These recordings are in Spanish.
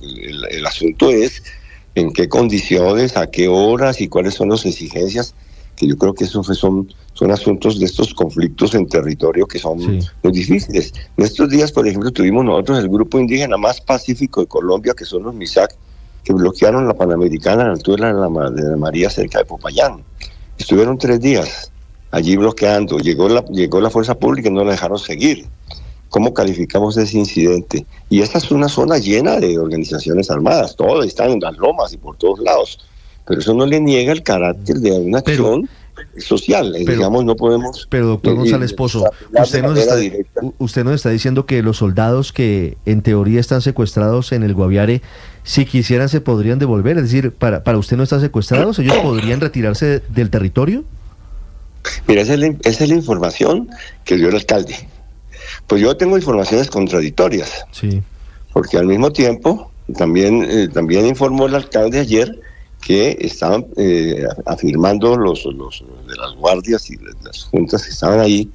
el asunto es en qué condiciones, a qué horas y cuáles son las exigencias, que yo creo que eso son asuntos de estos conflictos en territorio que son muy difíciles. En estos días, por ejemplo, tuvimos nosotros el grupo indígena más pacífico de Colombia, que son los MISAC, que bloquearon la Panamericana a la altura de la María, cerca de Popayán. Estuvieron 3 días allí bloqueando. Llegó la fuerza pública y no la dejaron seguir. ¿Cómo calificamos ese incidente? Y esta es una zona llena de organizaciones armadas, todos están en las lomas y por todos lados, pero eso no le niega el carácter de una acción social, digamos, no podemos... Pero doctor González Pozo, usted nos está diciendo que los soldados que en teoría están secuestrados en el Guaviare, si quisieran se podrían devolver, es decir, para usted no están secuestrados, ¿ellos podrían retirarse del territorio? Mira, esa es la información que dio el alcalde. Pues yo tengo informaciones contradictorias, sí, porque al mismo tiempo también informó el alcalde ayer que estaban afirmando los de las guardias y las juntas que estaban ahí,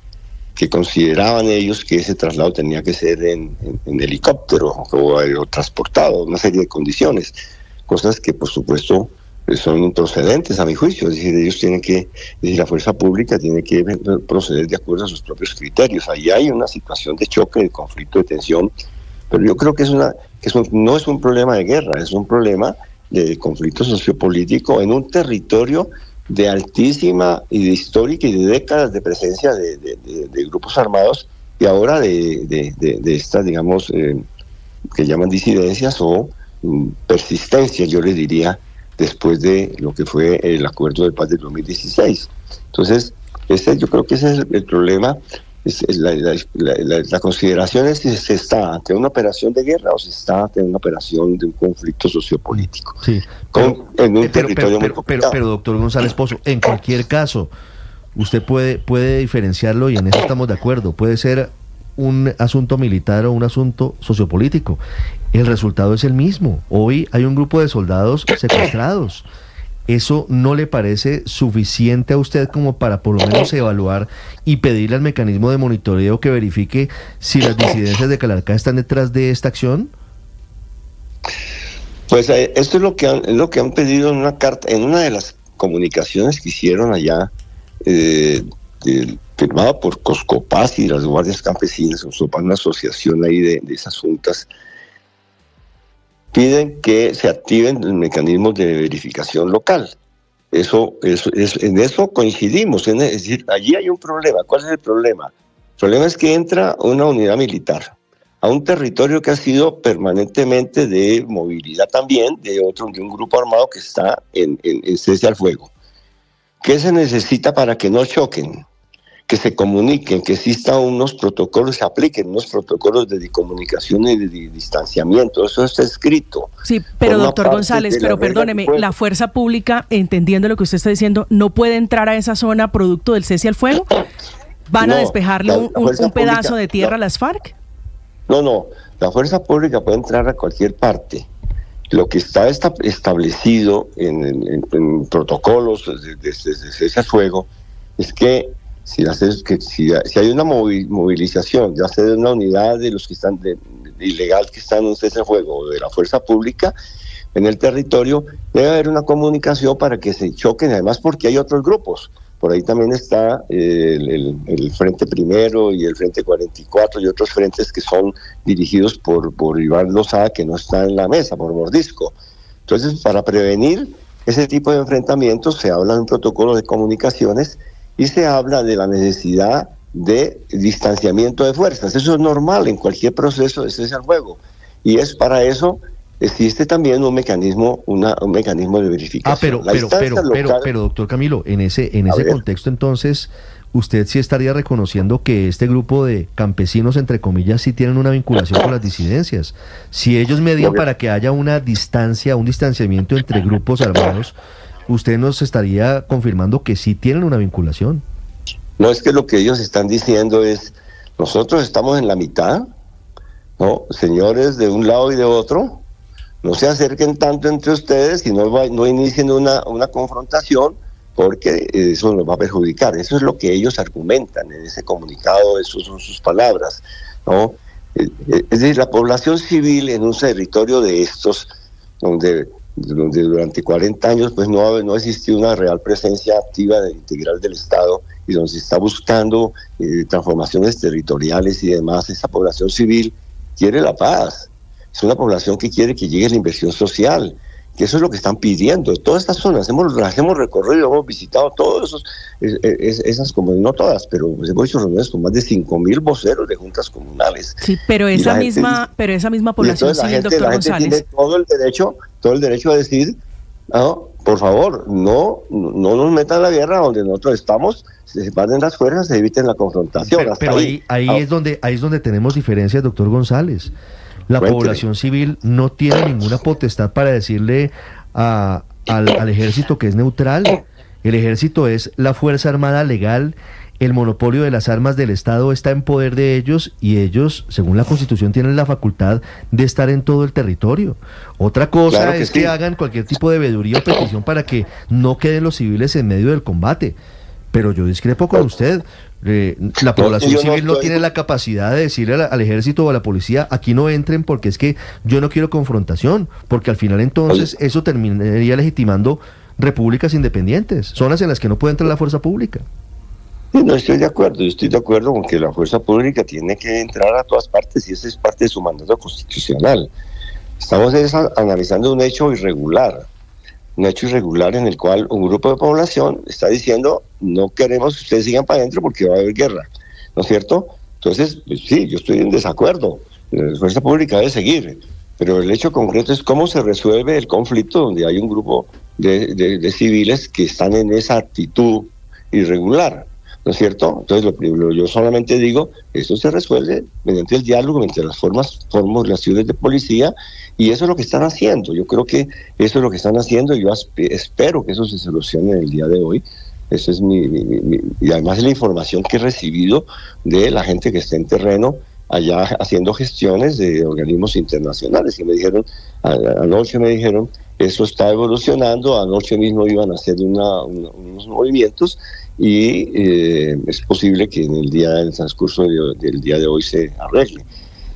que consideraban ellos que ese traslado tenía que ser en helicóptero o aerotransportado, una serie de condiciones, cosas que por supuesto son improcedentes a mi juicio. Es decir, ellos tienen que, la fuerza pública tiene que proceder de acuerdo a sus propios criterios. Ahí hay una situación de choque, de conflicto, de tensión, pero yo creo que no es un problema de guerra, es un problema de conflicto sociopolítico en un territorio de altísima y de histórica y de décadas de presencia de grupos armados, y ahora de estas, digamos, que llaman disidencias o persistencias, yo les diría, después de lo que fue el acuerdo de paz del 2016. Entonces, yo creo que ese es el problema. La consideración es si se está ante una operación de guerra o si se está ante una operación de un conflicto sociopolítico. Sí, en un territorio muy complicado. Pero doctor González Pozo, en cualquier caso, usted puede diferenciarlo, y en eso estamos de acuerdo. Puede ser un asunto militar o un asunto sociopolítico. El resultado es el mismo. Hoy hay un grupo de soldados secuestrados. ¿Eso no le parece suficiente a usted como para por lo menos evaluar y pedirle al mecanismo de monitoreo que verifique si las disidencias de Calarcá están detrás de esta acción? Pues esto es lo que han pedido en una carta, en una de las comunicaciones que hicieron allá, firmada por Coscopaz y las guardias campesinas, una asociación ahí de esas juntas. Piden que se activen los mecanismos de verificación local. En eso coincidimos. Es decir, allí hay un problema. ¿Cuál es el problema? El problema es que entra una unidad militar a un territorio que ha sido permanentemente de movilidad también de un grupo armado que está en cese al fuego. ¿Qué se necesita para que no choquen? Que se comuniquen, que existan unos protocolos, se apliquen unos protocolos de comunicación y de distanciamiento. Eso está escrito. Sí, pero doctor González, pero perdóneme, la fuerza pública, entendiendo lo que usted está diciendo, ¿no puede entrar a esa zona producto del cese al fuego? ¿Van a despejarle un pedazo de tierra a las FARC? No, la fuerza pública puede entrar a cualquier parte. Lo que está establecido en protocolos de cese al fuego es que si hay una movilización, ya sea de una unidad de los que están ilegal que están en un cese al fuego o de la fuerza pública en el territorio, debe haber una comunicación para que se choquen, además porque hay otros grupos. Por ahí también está el Frente Primero y el Frente 44 y otros frentes que son dirigidos por Iván Lozada, que no está en la mesa, por Mordisco. Entonces, para prevenir ese tipo de enfrentamientos, se habla de un protocolo de comunicaciones y se habla de la necesidad de distanciamiento de fuerzas. Eso es normal en cualquier proceso de cese al fuego. Y es para eso existe también un mecanismo de verificación. Pero doctor Camilo, en ese contexto entonces, ¿usted sí estaría reconociendo que este grupo de campesinos, entre comillas, sí tienen una vinculación con las disidencias? Si ellos median para que haya un distanciamiento entre grupos armados, ¿usted nos estaría confirmando que sí tienen una vinculación? No, es que lo que ellos están diciendo es, nosotros estamos en la mitad, ¿no? Señores de un lado y de otro, no se acerquen tanto entre ustedes y no inicien una confrontación, porque eso nos va a perjudicar. Eso es lo que ellos argumentan en ese comunicado, eso son sus palabras, ¿no? Es decir, la población civil en un territorio de estos, donde durante 40 años pues no ha existido una real presencia activa integral del Estado, y donde se está buscando transformaciones territoriales y demás, esa población civil quiere la paz. Es una población que quiere que llegue la inversión social, que eso es lo que están pidiendo. Todas estas zonas las hemos recorrido, hemos visitado todas esas comunidades, no todas, pero hemos hecho reuniones con más de 5.000 voceros de juntas comunales. Sí, pero esa misma población civil, doctor González, tiene todo el derecho a decir, no, por favor, no nos metan la guerra donde nosotros estamos, se separen las fuerzas, se eviten la confrontación. Pero ahí es donde tenemos diferencias, doctor González. La población civil no tiene ninguna potestad para decirle al ejército que es neutral. El ejército es la fuerza armada legal, el monopolio de las armas del Estado está en poder de ellos, y ellos, según la Constitución, tienen la facultad de estar en todo el territorio. Otra cosa es que hagan cualquier tipo de veeduría o petición para que no queden los civiles en medio del combate. Pero yo discrepo con usted. La población civil no tiene la capacidad de decirle al ejército o a la policía, aquí no entren porque es que yo no quiero confrontación, porque al final entonces eso terminaría legitimando repúblicas independientes, zonas en las que no puede entrar la fuerza pública. No estoy de acuerdo, yo estoy de acuerdo con que la fuerza pública tiene que entrar a todas partes, y ese es parte de su mandato constitucional. Estamos analizando un hecho irregular en el cual un grupo de población está diciendo, no queremos que ustedes sigan para adentro porque va a haber guerra, ¿no es cierto? Entonces, pues sí, yo estoy en desacuerdo, la fuerza pública debe seguir, pero el hecho concreto es cómo se resuelve el conflicto donde hay un grupo de civiles que están en esa actitud irregular, ¿no es cierto? Entonces, yo solamente digo, esto se resuelve mediante el diálogo, mediante las formulaciones de policía, y eso es lo que están haciendo. Yo creo que eso es lo que están haciendo, y yo espero que eso se solucione en el día de hoy. Eso es y además la información que he recibido de la gente que está en terreno allá haciendo gestiones de organismos internacionales, y me dijeron, anoche me dijeron, eso está evolucionando, anoche mismo iban a hacer unos movimientos, y es posible que en el transcurso del día de hoy se arregle.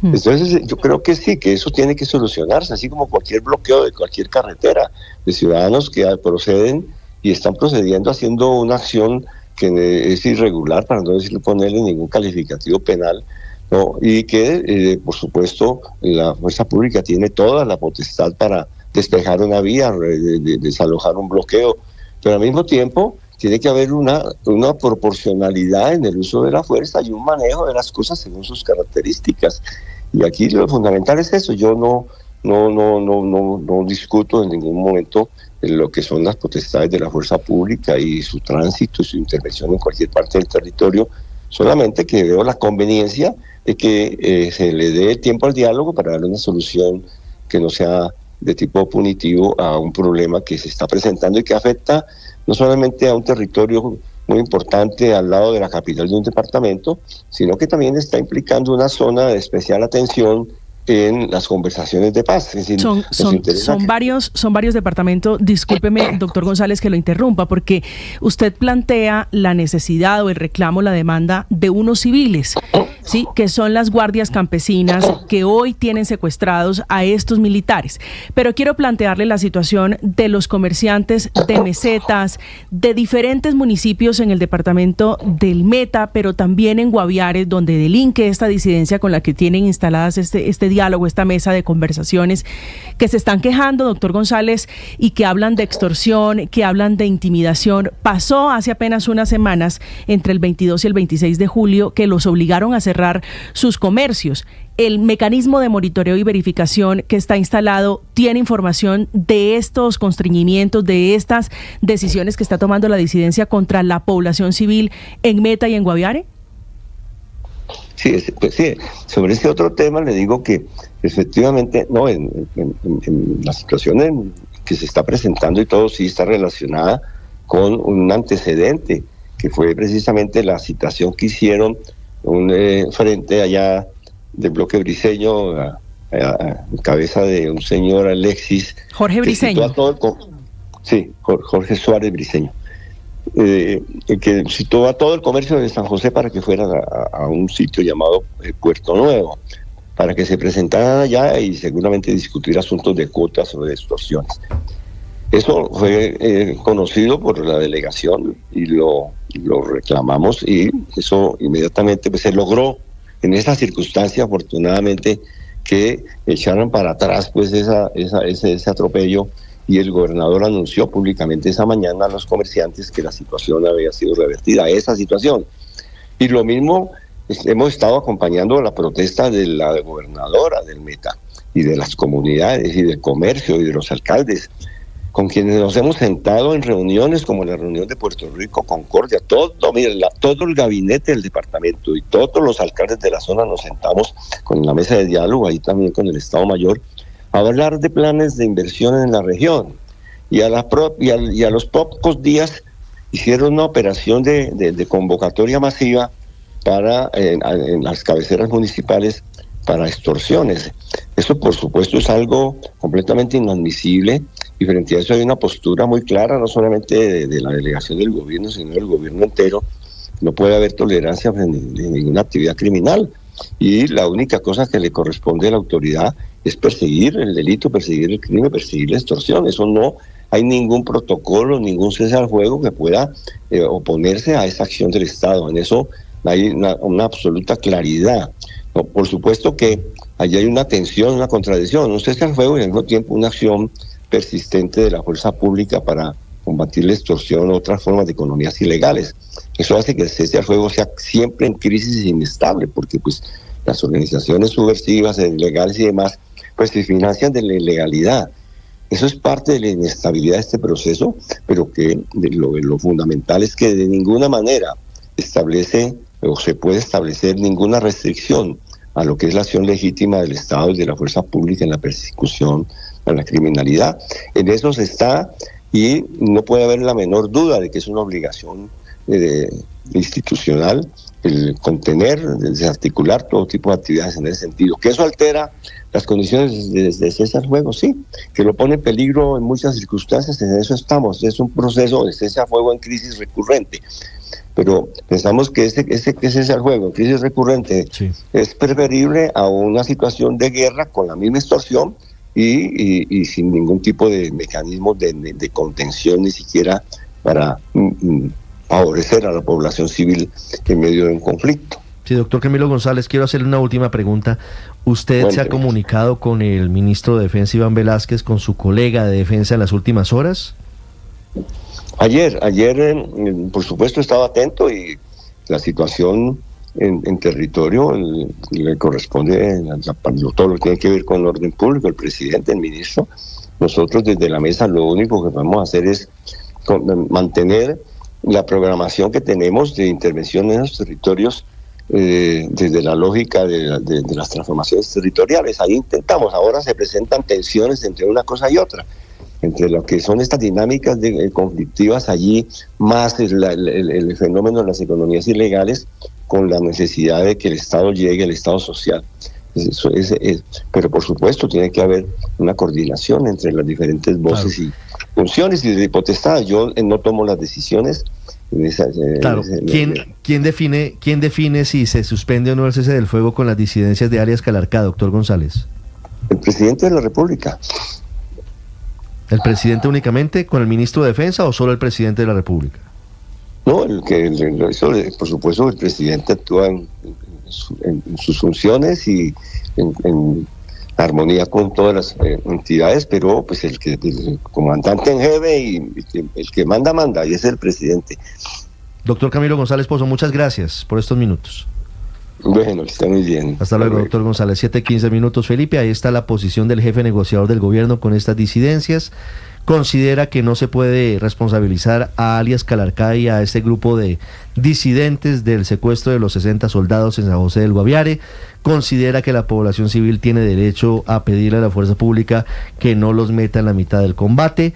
Entonces yo creo que sí, que eso tiene que solucionarse, así como cualquier bloqueo de cualquier carretera, de ciudadanos que proceden y están procediendo haciendo una acción que es irregular, para no decir ponerle ningún calificativo penal, ¿no? Y que por supuesto la fuerza pública tiene toda la potestad para despejar una vía, desalojar un bloqueo, pero al mismo tiempo tiene que haber una proporcionalidad en el uso de la fuerza y un manejo de las cosas según sus características. Y aquí lo fundamental es eso. Yo no discuto en ningún momento lo que son las potestades de la fuerza pública y su tránsito y su intervención en cualquier parte del territorio, solamente que veo la conveniencia de que se le dé tiempo al diálogo para darle una solución que no sea de tipo punitivo a un problema que se está presentando y que afecta no solamente a un territorio muy importante al lado de la capital de un departamento, sino que también está implicando una zona de especial atención en las conversaciones de paz. Es decir, son varios departamentos. Discúlpeme, doctor González, que lo interrumpa, porque usted plantea la necesidad o el reclamo, la demanda de unos civiles, ¿sí?, que son las guardias campesinas que hoy tienen secuestrados a estos militares. Pero quiero plantearle la situación de los comerciantes de mesetas, de diferentes municipios en el departamento del Meta, pero también en Guaviare, donde delinque esta disidencia con la que tienen instaladas este diálogo, esta mesa de conversaciones, que se están quejando, doctor González, y que hablan de extorsión, que hablan de intimidación. Pasó hace apenas unas semanas, entre el 22 y el 26 de julio, que los obligaron a cerrar sus comercios. El mecanismo de monitoreo y verificación que está instalado tiene información de estos constreñimientos, de estas decisiones que está tomando la disidencia contra la población civil en Meta y en Guaviare. Sí, pues sí, sobre este otro tema le digo que efectivamente no, en la situación que se está presentando y todo sí está relacionada con un antecedente, que fue precisamente la citación que hicieron un frente allá del bloque Briceño a cabeza de un señor Alexis. Jorge Briceño. Sí, Jorge Suárez Briceño. Que citó a todo el comercio de San José para que fueran a un sitio llamado Puerto Nuevo. para que se presentaran allá y seguramente discutir asuntos de cuotas o de extorsiones. Eso fue conocido por la delegación y lo reclamamos, y eso inmediatamente pues, se logró en esa circunstancia, afortunadamente, que echaron para atrás pues ese atropello, y el gobernador anunció públicamente esa mañana a los comerciantes que la situación había sido revertida, esa situación. Y lo mismo hemos estado acompañando la protesta de la gobernadora del Meta y de las comunidades y del comercio y de los alcaldes, con quienes nos hemos sentado en reuniones como la reunión de Puerto Rico, Concordia, todo el gabinete del departamento y todos los alcaldes de la zona nos sentamos con la mesa de diálogo, ahí también con el Estado Mayor, a hablar de planes de inversión en la región. Y a los pocos días hicieron una operación de convocatoria masiva para en las cabeceras municipales para extorsiones. Eso, por supuesto, es algo completamente inadmisible, y frente a eso hay una postura muy clara, no solamente de la delegación del gobierno, sino del gobierno entero. No puede haber tolerancia frente a ninguna actividad criminal, y la única cosa que le corresponde a la autoridad es perseguir el delito, perseguir el crimen, perseguir la extorsión. Eso no hay ningún protocolo, ningún cese al fuego que pueda oponerse a esa acción del Estado. En eso hay una absoluta claridad. No, por supuesto que allí hay una tensión, una contradicción, un cese al fuego y al mismo tiempo una acción persistente de la fuerza pública para combatir la extorsión o otras formas de economías ilegales. Eso hace que el cese al fuego sea siempre en crisis inestable, porque pues las organizaciones subversivas, ilegales y demás, pues se financian de la ilegalidad. Eso es parte de la inestabilidad de este proceso, pero que lo fundamental es que de ninguna manera establece o se puede establecer ninguna restricción a lo que es la acción legítima del Estado y de la fuerza pública en la persecución a la criminalidad. En eso se está, y no puede haber la menor duda de que es una obligación institucional el contener, desarticular todo tipo de actividades en ese sentido. ¿Que eso altera las condiciones de cese al fuego? Sí, que lo pone en peligro en muchas circunstancias, en eso estamos. Es un proceso de cese al fuego en crisis recurrente. Pero pensamos que ese cese al fuego en crisis recurrente es preferible a una situación de guerra con la misma extorsión y sin ningún tipo de mecanismo de contención, ni siquiera para favorecer a la población civil en medio de un conflicto. Sí, doctor Camilo González, quiero hacerle una última pregunta. ¿Usted se ha comunicado con el ministro de Defensa, Iván Velázquez, con su colega de Defensa en las últimas horas? Ayer, por supuesto, estaba atento, y la situación en territorio le corresponde todo lo que tiene que ver con el orden público, el presidente, el ministro. Nosotros desde la mesa lo único que podemos hacer es mantener la programación que tenemos de intervención en los territorios desde la lógica de las transformaciones territoriales. Ahí intentamos, ahora se presentan tensiones entre una cosa y otra, entre lo que son estas dinámicas conflictivas allí, más el fenómeno de las economías ilegales, con la necesidad de que el Estado llegue, el Estado social. Pero por supuesto tiene que haber una coordinación entre las diferentes voces, claro, y funciones y de potestad. Yo no tomo las decisiones. Claro. ¿Quién define si se suspende o no el cese del fuego con las disidencias de Arias Calarcá, doctor González? El presidente de la República. ¿El presidente únicamente, con el ministro de Defensa, o solo el presidente de la República? No, por supuesto el presidente actúa en sus funciones y en armonía con todas las entidades, pero pues el comandante en jefe y el que manda, y es el presidente. Doctor Camilo González Pozo, muchas gracias por estos minutos. Bueno, está muy bien. Hasta luego, doctor González. 7:15 minutos, Felipe. Ahí está la posición del jefe negociador del gobierno con estas disidencias. Considera que no se puede responsabilizar a Arias Calarcá y a este grupo de disidentes del secuestro de los 60 soldados en San José del Guaviare. Considera que la población civil tiene derecho a pedirle a la fuerza pública que no los meta en la mitad del combate.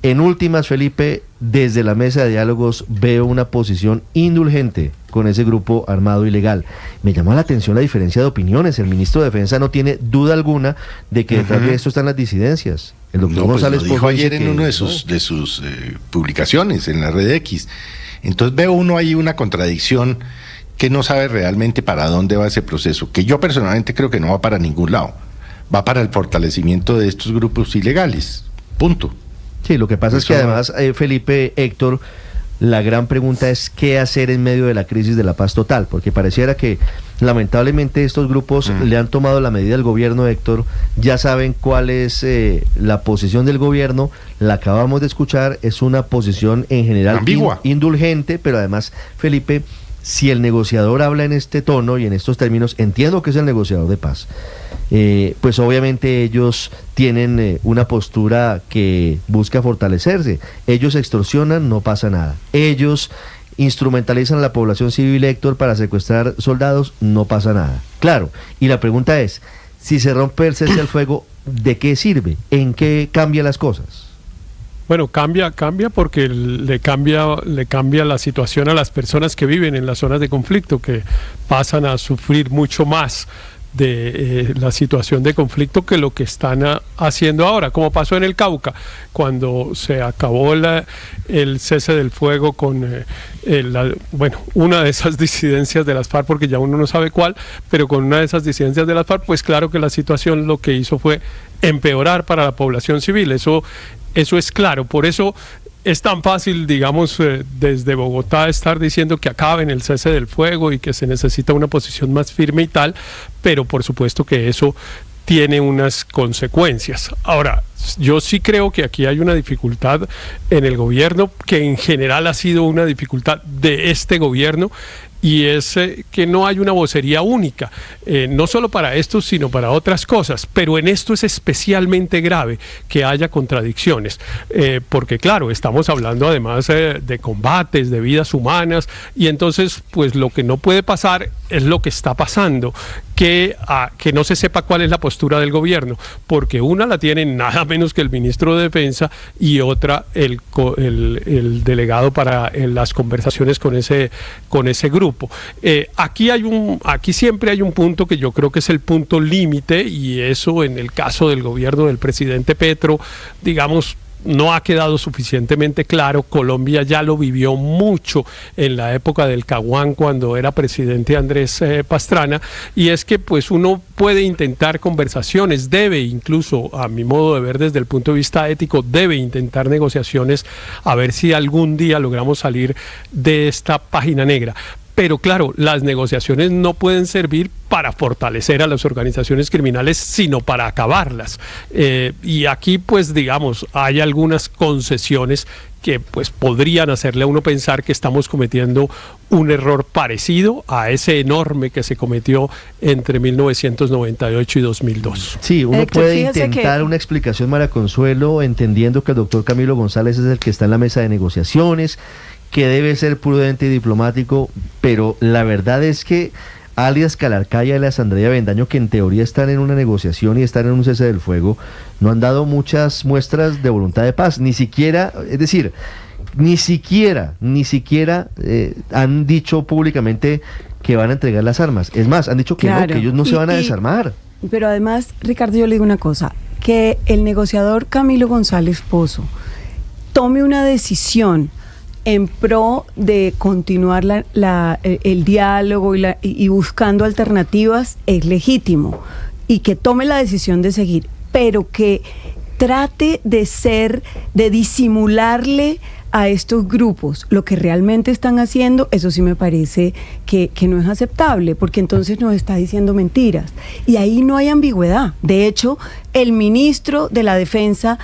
En últimas, Felipe, desde la mesa de diálogos veo una posición indulgente con ese grupo armado ilegal. Me llama la atención la diferencia de opiniones. El ministro de Defensa no tiene duda alguna de que detrás de esto están las disidencias. El doctor González lo dijo ayer en una de sus publicaciones en la red X. Entonces veo uno ahí una contradicción que no sabe realmente para dónde va ese proceso, que yo personalmente creo que no va para ningún lado, va para el fortalecimiento de estos grupos ilegales, punto. Sí, lo que pasa es que además, Felipe, Héctor, la gran pregunta es qué hacer en medio de la crisis de la paz total, porque pareciera que lamentablemente estos grupos le han tomado la medida al gobierno, Héctor, ya saben cuál es la posición del gobierno, la acabamos de escuchar, es una posición en general indulgente, pero además, Felipe, si el negociador habla en este tono y en estos términos, entiendo que es el negociador de paz, pues obviamente ellos tienen una postura que busca fortalecerse. Ellos extorsionan, no pasa nada. Ellos instrumentalizan a la población civil, Héctor, para secuestrar soldados, no pasa nada. Claro, y la pregunta es, si se rompe el cese al fuego, ¿de qué sirve? ¿En qué cambia las cosas? Bueno, cambia porque le cambia la situación a las personas que viven en las zonas de conflicto, que pasan a sufrir mucho más de la situación de conflicto que lo que están haciendo ahora, como pasó en el Cauca, cuando se acabó el cese del fuego con una de esas disidencias de las FARC, porque ya uno no sabe cuál, pero con una de esas disidencias de las FARC, pues claro que la situación lo que hizo fue empeorar para la población civil, eso es claro. Por eso es tan fácil, digamos, desde Bogotá estar diciendo que acaben el cese del fuego y que se necesita una posición más firme y tal, pero por supuesto que eso tiene unas consecuencias. Ahora, yo sí creo que aquí hay una dificultad en el gobierno, que en general ha sido una dificultad de este gobierno, y es que no hay una vocería única, no solo para esto, sino para otras cosas, pero en esto es especialmente grave que haya contradicciones, porque claro, estamos hablando además de combates, de vidas humanas, y entonces pues lo que no puede pasar es lo que está pasando, que no se sepa cuál es la postura del gobierno, porque una la tiene nada menos que el ministro de Defensa y otra el delegado para las conversaciones con ese grupo. Aquí siempre hay un punto que yo creo que es el punto límite, y eso en el caso del gobierno del presidente Petro, digamos, no ha quedado suficientemente claro. Colombia ya lo vivió mucho en la época del Caguán, cuando era presidente Andrés Pastrana, y es que pues uno puede intentar conversaciones, debe incluso, a mi modo de ver desde el punto de vista ético, debe intentar negociaciones a ver si algún día logramos salir de esta página negra. Pero claro, las negociaciones no pueden servir para fortalecer a las organizaciones criminales, sino para acabarlas. Y aquí, pues digamos, hay algunas concesiones que pues podrían hacerle a uno pensar que estamos cometiendo un error parecido a ese enorme que se cometió entre 1998 y 2002. Sí, uno puede intentar una explicación, María Consuelo, entendiendo que el doctor Camilo González es el que está en la mesa de negociaciones, que debe ser prudente y diplomático, pero la verdad es que alias Calarcaya y alias Andrea Bendaño, que en teoría están en una negociación y están en un cese del fuego, no han dado muchas muestras de voluntad de paz, ni siquiera, es decir, ni siquiera han dicho públicamente que van a entregar las armas. Es más, han dicho que no, que ellos no se van a desarmar. Pero además, Ricardo, yo le digo una cosa, que el negociador Camilo González Pozo tome una decisión en pro de continuar el diálogo y buscando alternativas es legítimo, y que tome la decisión de seguir, pero que trate de disimularle a estos grupos lo que realmente están haciendo, eso sí me parece que no es aceptable, porque entonces nos está diciendo mentiras, y ahí no hay ambigüedad. De hecho, el ministro de la Defensa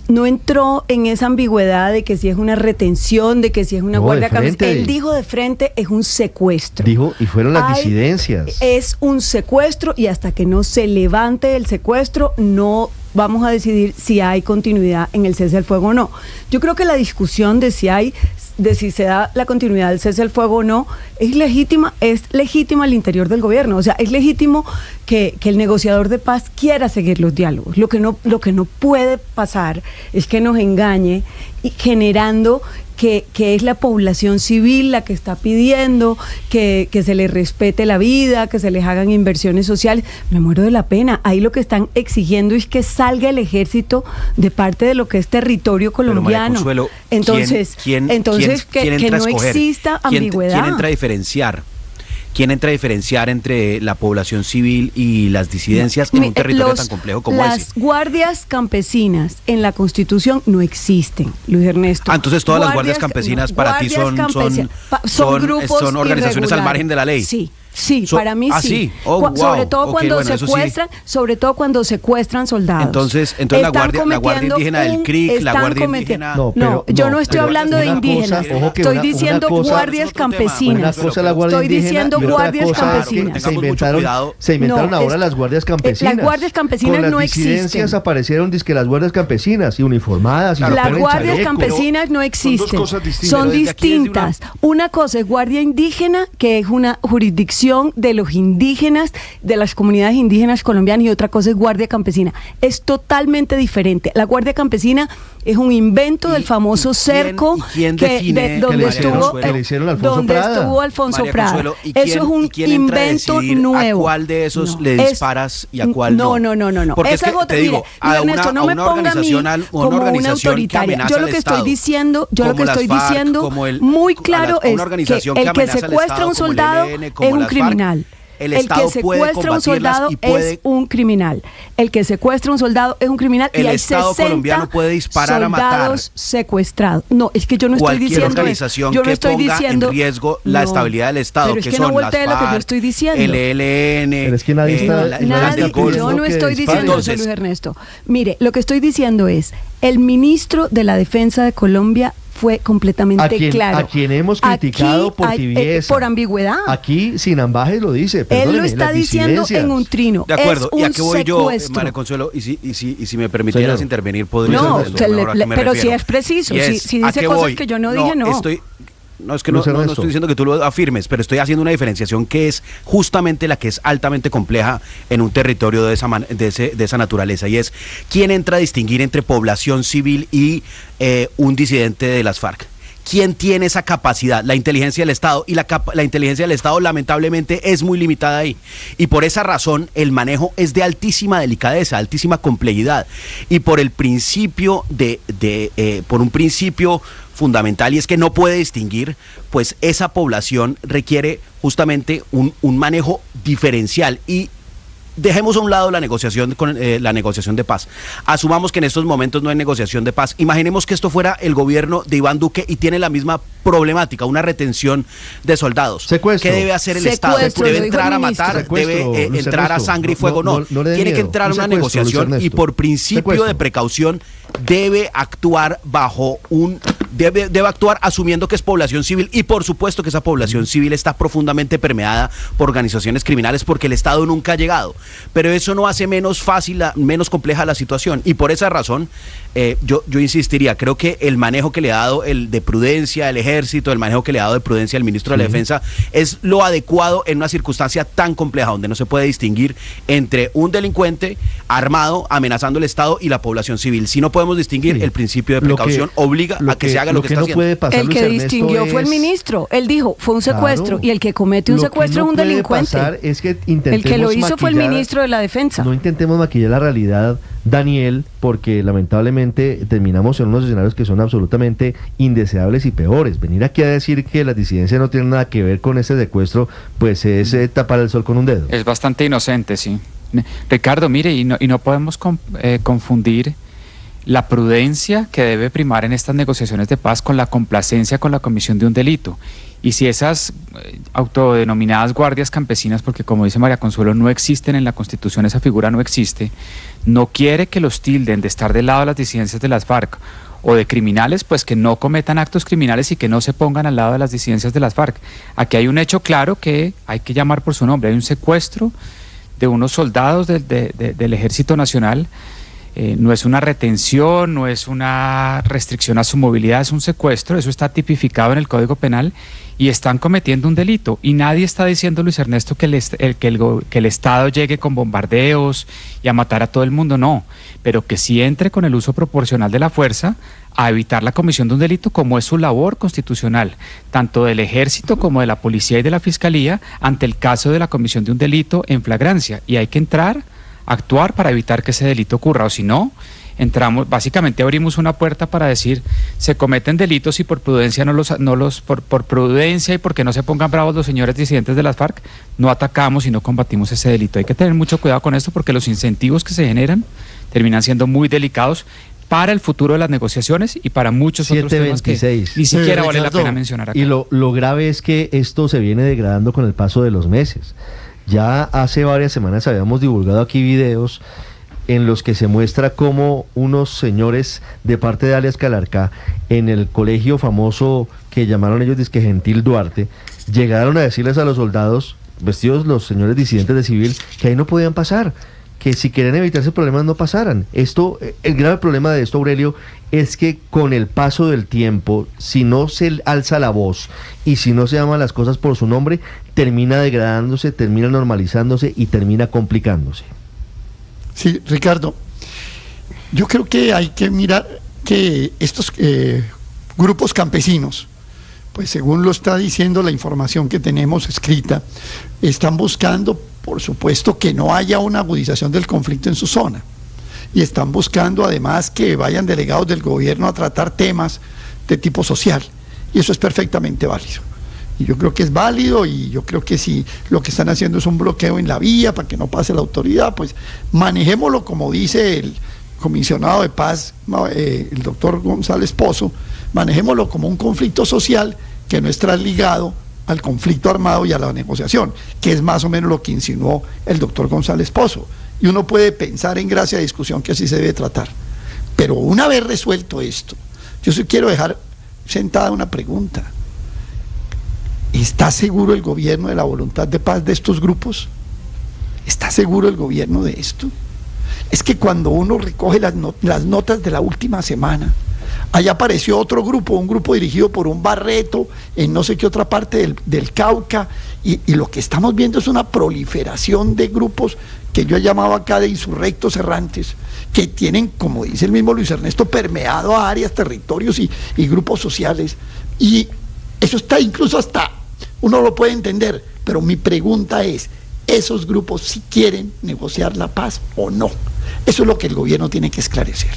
no entró en esa ambigüedad de que si es una retención, de que si es una guardia campesina. Él dijo de frente, es un secuestro. Dijo, y fueron las disidencias. Es un secuestro, y hasta que no se levante el secuestro, no vamos a decidir si hay continuidad en el cese del fuego o no. Yo creo que la discusión de si se da la continuidad del cese del fuego o no es legítima al interior del gobierno. O sea, es legítimo que el negociador de paz quiera seguir los diálogos. Lo que no puede pasar es que nos engañe y generando que es la población civil la que está pidiendo que se les respete la vida, que se les hagan inversiones sociales. Me muero de la pena. Ahí lo que están exigiendo es que salga el ejército de parte de lo que es territorio colombiano. Consuelo, entonces, ¿quién que no exista ambigüedad. ¿Quién entra a diferenciar ¿quién entra a diferenciar entre la población civil y las disidencias en un territorio tan complejo como ese? Las guardias campesinas en la Constitución no existen, Luis Ernesto. Entonces todas las guardias campesinas para ti son grupos son organizaciones al margen de la ley. Sí, para mí sí. Wow. Sobre todo cuando secuestran soldados. Entonces la guardia indígena del CRIC, la guardia indígena. Yo no estoy hablando de indígenas. Estoy diciendo guardias campesinas. Estoy diciendo guardias campesinas. Se inventaron ahora las guardias campesinas. Las guardias campesinas no existen. Las disidencias aparecieron dizque las guardias campesinas y uniformadas. Las guardias campesinas no existen. Son distintas. Una cosa es guardia indígena, que es una jurisdicción de los indígenas, de las comunidades indígenas colombianas, y otra cosa es guardia campesina. Es totalmente diferente. La guardia campesina es un invento del famoso cerco donde estuvo Alfonso Prada. Eso es un invento nuevo. ¿A cuál de esos le disparas y a cuál no? No. Porque esa es otra. Mire, Ernesto, no me ponga a mí como una autoritaria. Yo lo que estoy diciendo muy claro es que el que secuestra a un soldado es un criminal. El que secuestra a un soldado es un criminal. El que secuestra a un soldado es un criminal. El y hay Estado 60 colombiano puede disparar a matar. Soldados secuestrados. No, es que yo no estoy diciendo organización yo no que estoy ponga diciendo, en riesgo la estabilidad del Estado, pero es que no son las voltee lo que yo estoy diciendo. el ELN. Pero es que nadie yo no estoy diciendo eso, Luis Ernesto. Mire, lo que estoy diciendo es, el ministro de la Defensa de Colombia fue completamente claro. A quien hemos criticado por tibieza. Por ambigüedad. Aquí, sin ambajes, lo dice. Él lo está diciendo en un trino. De acuerdo, y a qué voy yo, María Consuelo, y si me permitieras intervenir, podría pero si es preciso, si dice cosas que yo no dije, no. No estoy diciendo que tú lo afirmes, pero estoy haciendo una diferenciación que es justamente la que es altamente compleja en un territorio de esa naturaleza, y es quién entra a distinguir entre población civil y un disidente de las FARC. ¿Quién tiene esa capacidad? La inteligencia del Estado, y la inteligencia del Estado lamentablemente es muy limitada ahí, y por esa razón el manejo es de altísima delicadeza, altísima complejidad, y por el principio por un principio fundamental, y es que no puede distinguir, pues esa población requiere justamente un manejo diferencial. Y dejemos a un lado la negociación de paz. Asumamos que en estos momentos no hay negociación de paz. Imaginemos que esto fuera el gobierno de Iván Duque y tiene la misma problemática, una retención de soldados. Secuestro. ¿Qué debe hacer el Estado? ¿Debe entrar a matar? ¿Debe entrar a sangre y fuego? No. Tiene que entrar a una negociación, y por principio de precaución debe actuar debe actuar asumiendo que es población civil, y por supuesto que esa población civil está profundamente permeada por organizaciones criminales, porque el Estado nunca ha llegado, pero eso no hace menos fácil, menos compleja la situación, y por esa razón yo insistiría, creo que el manejo que le ha dado el de prudencia el Ejército, el manejo que le ha dado de prudencia el ministro de la Defensa, es lo adecuado en una circunstancia tan compleja donde no se puede distinguir entre un delincuente armado amenazando el Estado y la población civil. Si no podemos distinguir, el principio de precaución obliga a que se haga lo que está haciendo. El que distinguió fue el ministro. Él dijo, fue un secuestro, y el que comete un secuestro es un delincuente. Es que el que lo hizo fue el ministro de la Defensa. No intentemos maquillar la realidad, Daniel, porque lamentablemente terminamos en unos escenarios que son absolutamente indeseables y peores. Venir aquí a decir que las disidencias no tienen nada que ver con ese secuestro, pues es tapar el sol con un dedo. Es bastante inocente, sí. Ricardo, mire, y no podemos confundir la prudencia que debe primar en estas negociaciones de paz con la complacencia con la comisión de un delito. Y si esas autodenominadas guardias campesinas, porque como dice María Consuelo, no existen en la Constitución, esa figura no existe, no quiere que los tilden de estar del lado de las disidencias de las FARC o de criminales, pues que no cometan actos criminales y que no se pongan al lado de las disidencias de las FARC. Aquí hay un hecho claro que hay que llamar por su nombre. Hay un secuestro de unos soldados del Ejército Nacional. No es una retención, no es una restricción a su movilidad, es un secuestro. Eso está tipificado en el Código Penal y están cometiendo un delito. Y nadie está diciendo, Luis Ernesto, que el Estado llegue con bombardeos y a matar a todo el mundo, no. Pero que sí entre con el uso proporcional de la fuerza a evitar la comisión de un delito, como es su labor constitucional, tanto del Ejército como de la Policía y de la Fiscalía, ante el caso de la comisión de un delito en flagrancia. Y hay que actuar para evitar que ese delito ocurra, o si no, básicamente abrimos una puerta para decir, se cometen delitos y por prudencia por prudencia y porque no se pongan bravos los señores disidentes de las FARC, no atacamos y no combatimos ese delito. Hay que tener mucho cuidado con esto porque los incentivos que se generan terminan siendo muy delicados para el futuro de las negociaciones y para muchos otros temas que ni siquiera vale la pena mencionar acá. Y lo grave es que esto se viene degradando con el paso de los meses. Ya hace varias semanas habíamos divulgado aquí videos en los que se muestra cómo unos señores de parte de alias Calarcá, en el colegio famoso que llamaron ellos disque Gentil Duarte, llegaron a decirles a los soldados, vestidos los señores disidentes de civil, que ahí no podían pasar, que si querían evitarse problemas no pasaran. El grave problema de esto, Aurelio, es que con el paso del tiempo, si no se alza la voz y si no se llaman las cosas por su nombre, termina degradándose, termina normalizándose y termina complicándose. Sí, Ricardo, yo creo que hay que mirar que estos grupos campesinos, pues según lo está diciendo la información que tenemos escrita, están buscando, por supuesto, que no haya una agudización del conflicto en su zona. Y están buscando además que vayan delegados del gobierno a tratar temas de tipo social. Y eso es perfectamente válido. Y yo creo que es válido, y yo creo que si lo que están haciendo es un bloqueo en la vía para que no pase la autoridad, pues manejémoslo como dice el comisionado de paz, el doctor González Pozo, manejémoslo como un conflicto social que no está ligado al conflicto armado y a la negociación, que es más o menos lo que insinuó el doctor González Pozo. Y uno puede pensar en gracia de discusión que así se debe tratar. Pero una vez resuelto esto, yo sí quiero dejar sentada una pregunta. ¿Está seguro el gobierno de la voluntad de paz de estos grupos? ¿Está seguro el gobierno de esto? Es que cuando uno recoge las notas de la última semana, allá apareció otro grupo, un grupo dirigido por un Barreto en no sé qué otra parte del Cauca, y lo que estamos viendo es una proliferación de grupos que yo he llamado acá de insurrectos errantes, que tienen, como dice el mismo Luis Ernesto, permeado a áreas, territorios y grupos sociales, y eso está incluso hasta, uno lo puede entender, pero mi pregunta es, ¿esos grupos si quieren negociar la paz o no? Eso es lo que el gobierno tiene que esclarecer.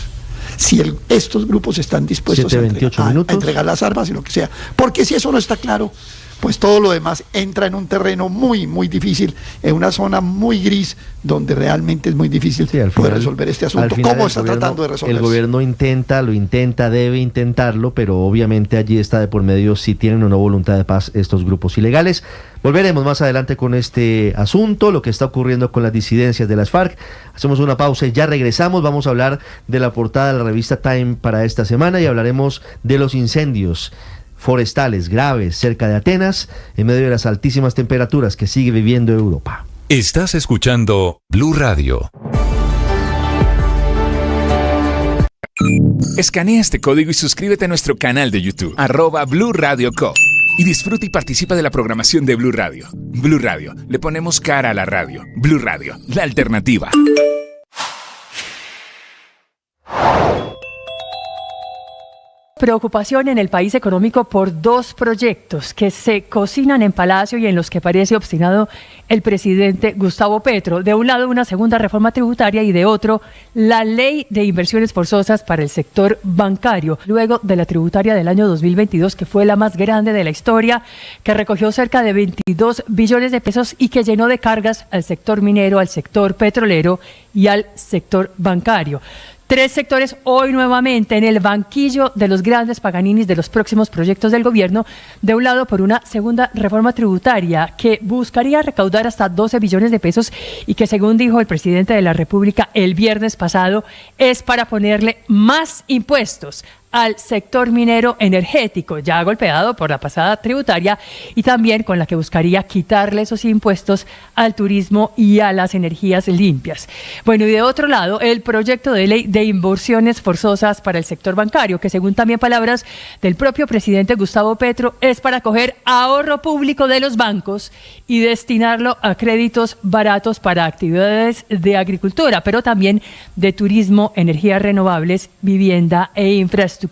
Si estos grupos están dispuestos a entregar las armas y lo que sea. Porque si eso no está claro, pues todo lo demás entra en un terreno muy, muy difícil, en una zona muy gris, donde realmente es muy difícil poder resolver este asunto. ¿Cómo está tratando de resolverlo? El gobierno debe intentarlo, pero obviamente allí está de por medio si tienen o no voluntad de paz estos grupos ilegales. Volveremos más adelante con este asunto, lo que está ocurriendo con las disidencias de las FARC. Hacemos una pausa y ya regresamos. Vamos a hablar de la portada de la revista Time para esta semana y hablaremos de los incendios forestales graves cerca de Atenas en medio de las altísimas temperaturas que sigue viviendo Europa. Estás escuchando Blue Radio. Escanea este código y suscríbete a nuestro canal de YouTube, @Blue Radio Co. Y disfruta y participa de la programación de Blue Radio. Blue Radio, le ponemos cara a la radio. Blue Radio, la alternativa. Preocupación en el país económico por dos proyectos que se cocinan en Palacio y en los que parece obstinado el presidente Gustavo Petro. De un lado, una segunda reforma tributaria y de otro, la ley de inversiones forzosas para el sector bancario. Luego de la tributaria del año 2022, que fue la más grande de la historia, que recogió cerca de 22 billones de pesos y que llenó de cargas al sector minero, al sector petrolero y al sector bancario. Tres sectores hoy nuevamente en el banquillo de los grandes paganinis de los próximos proyectos del gobierno. De un lado, por una segunda reforma tributaria que buscaría recaudar hasta 12 billones de pesos y que, según dijo el presidente de la República el viernes pasado, es para ponerle más impuestos al sector minero energético, ya golpeado por la pasada tributaria, y también con la que buscaría quitarle esos impuestos al turismo y a las energías limpias. Bueno, y de otro lado, el proyecto de ley de inversiones forzosas para el sector bancario, que según también palabras del propio presidente Gustavo Petro, es para coger ahorro público de los bancos y destinarlo a créditos baratos para actividades de agricultura, pero también de turismo, energías renovables, vivienda e infraestructura.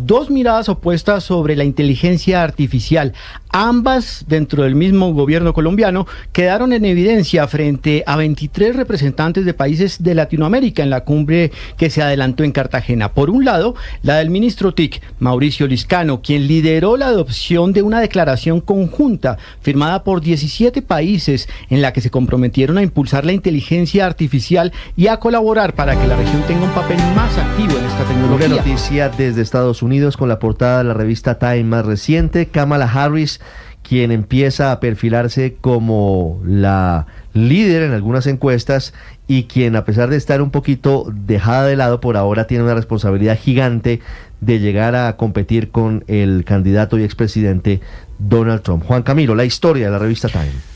dos miradas opuestas sobre la inteligencia artificial. Ambas, dentro del mismo gobierno colombiano, quedaron en evidencia frente a 23 representantes de países de Latinoamérica en la cumbre que se adelantó en Cartagena. Por un lado, la del ministro TIC, Mauricio Liscano, quien lideró la adopción de una declaración conjunta firmada por 17 países en la que se comprometieron a impulsar la inteligencia artificial y a colaborar para que la región tenga un papel más activo en esta tecnología. Una noticia desde Estados Unidos con la portada de la revista Time más reciente. Kamala Harris, quien empieza a perfilarse como la líder en algunas encuestas y quien, a pesar de estar un poquito dejada de lado por ahora, tiene una responsabilidad gigante de llegar a competir con el candidato y expresidente Donald Trump. Juan Camilo, la historia de la revista Time.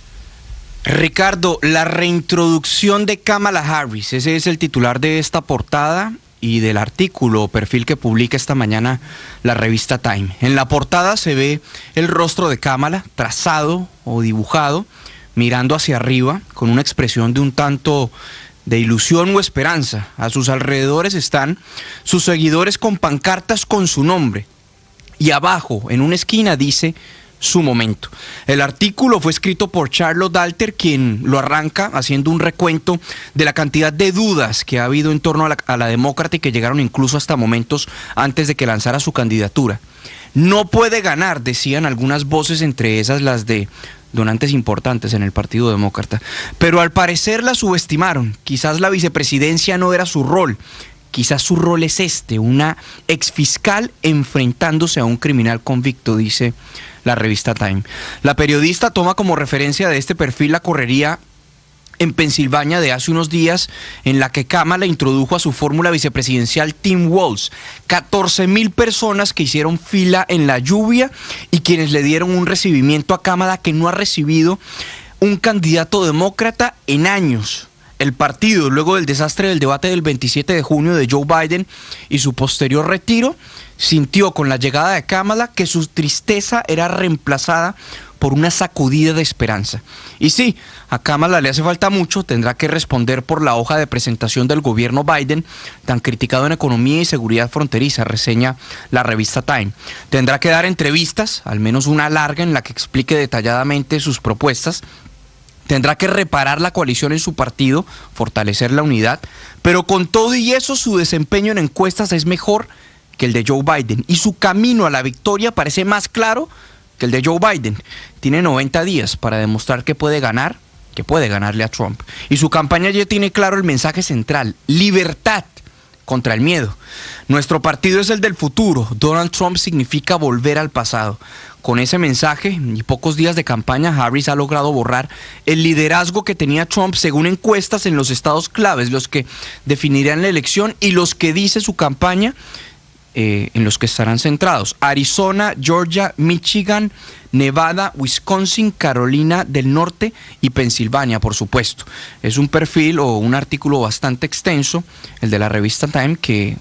Ricardo, la reintroducción de Kamala Harris, ese es el titular de esta portada y del artículo o perfil que publica esta mañana la revista Time. En la portada se ve el rostro de Kamala trazado o dibujado, mirando hacia arriba, con una expresión de un tanto de ilusión o esperanza. A sus alrededores están sus seguidores con pancartas con su nombre. Y abajo, en una esquina, dice: su momento. El artículo fue escrito por Charlotte Dalter, quien lo arranca haciendo un recuento de la cantidad de dudas que ha habido en torno a la demócrata y que llegaron incluso hasta momentos antes de que lanzara su candidatura. No puede ganar, decían algunas voces, entre esas las de donantes importantes en el Partido Demócrata. Pero al parecer la subestimaron. Quizás la vicepresidencia no era su rol. Quizás su rol es una exfiscal enfrentándose a un criminal convicto, dice la revista Time. La periodista toma como referencia de este perfil la correría en Pensilvania de hace unos días, en la que Kamala introdujo a su fórmula vicepresidencial Tim Walz. 14,000 personas que hicieron fila en la lluvia y quienes le dieron un recibimiento a Kamala que no ha recibido un candidato demócrata en años. El partido, luego del desastre del debate del 27 de junio de Joe Biden y su posterior retiro, sintió con la llegada de Kamala que su tristeza era reemplazada por una sacudida de esperanza. Y sí, a Kamala le hace falta mucho, tendrá que responder por la hoja de presentación del gobierno Biden, tan criticado en economía y seguridad fronteriza, reseña la revista Time. Tendrá que dar entrevistas, al menos una larga, en la que explique detalladamente sus propuestas. Tendrá que reparar la coalición en su partido, fortalecer la unidad, pero con todo y eso su desempeño en encuestas es mejor que el de Joe Biden y su camino a la victoria parece más claro que el de Joe Biden. Tiene 90 días para demostrar que puede ganar, que puede ganarle a Trump. Y su campaña ya tiene claro el mensaje central: libertad contra el miedo. Nuestro partido es el del futuro. Donald Trump significa volver al pasado. Con ese mensaje y pocos días de campaña, Harris ha logrado borrar el liderazgo que tenía Trump según encuestas en los estados claves, los que definirán la elección y los que dice su campaña en los que estarán centrados: Arizona, Georgia, Michigan, Nevada, Wisconsin, Carolina del Norte y Pensilvania, por supuesto. Es un perfil o un artículo bastante extenso, el de la revista Time, que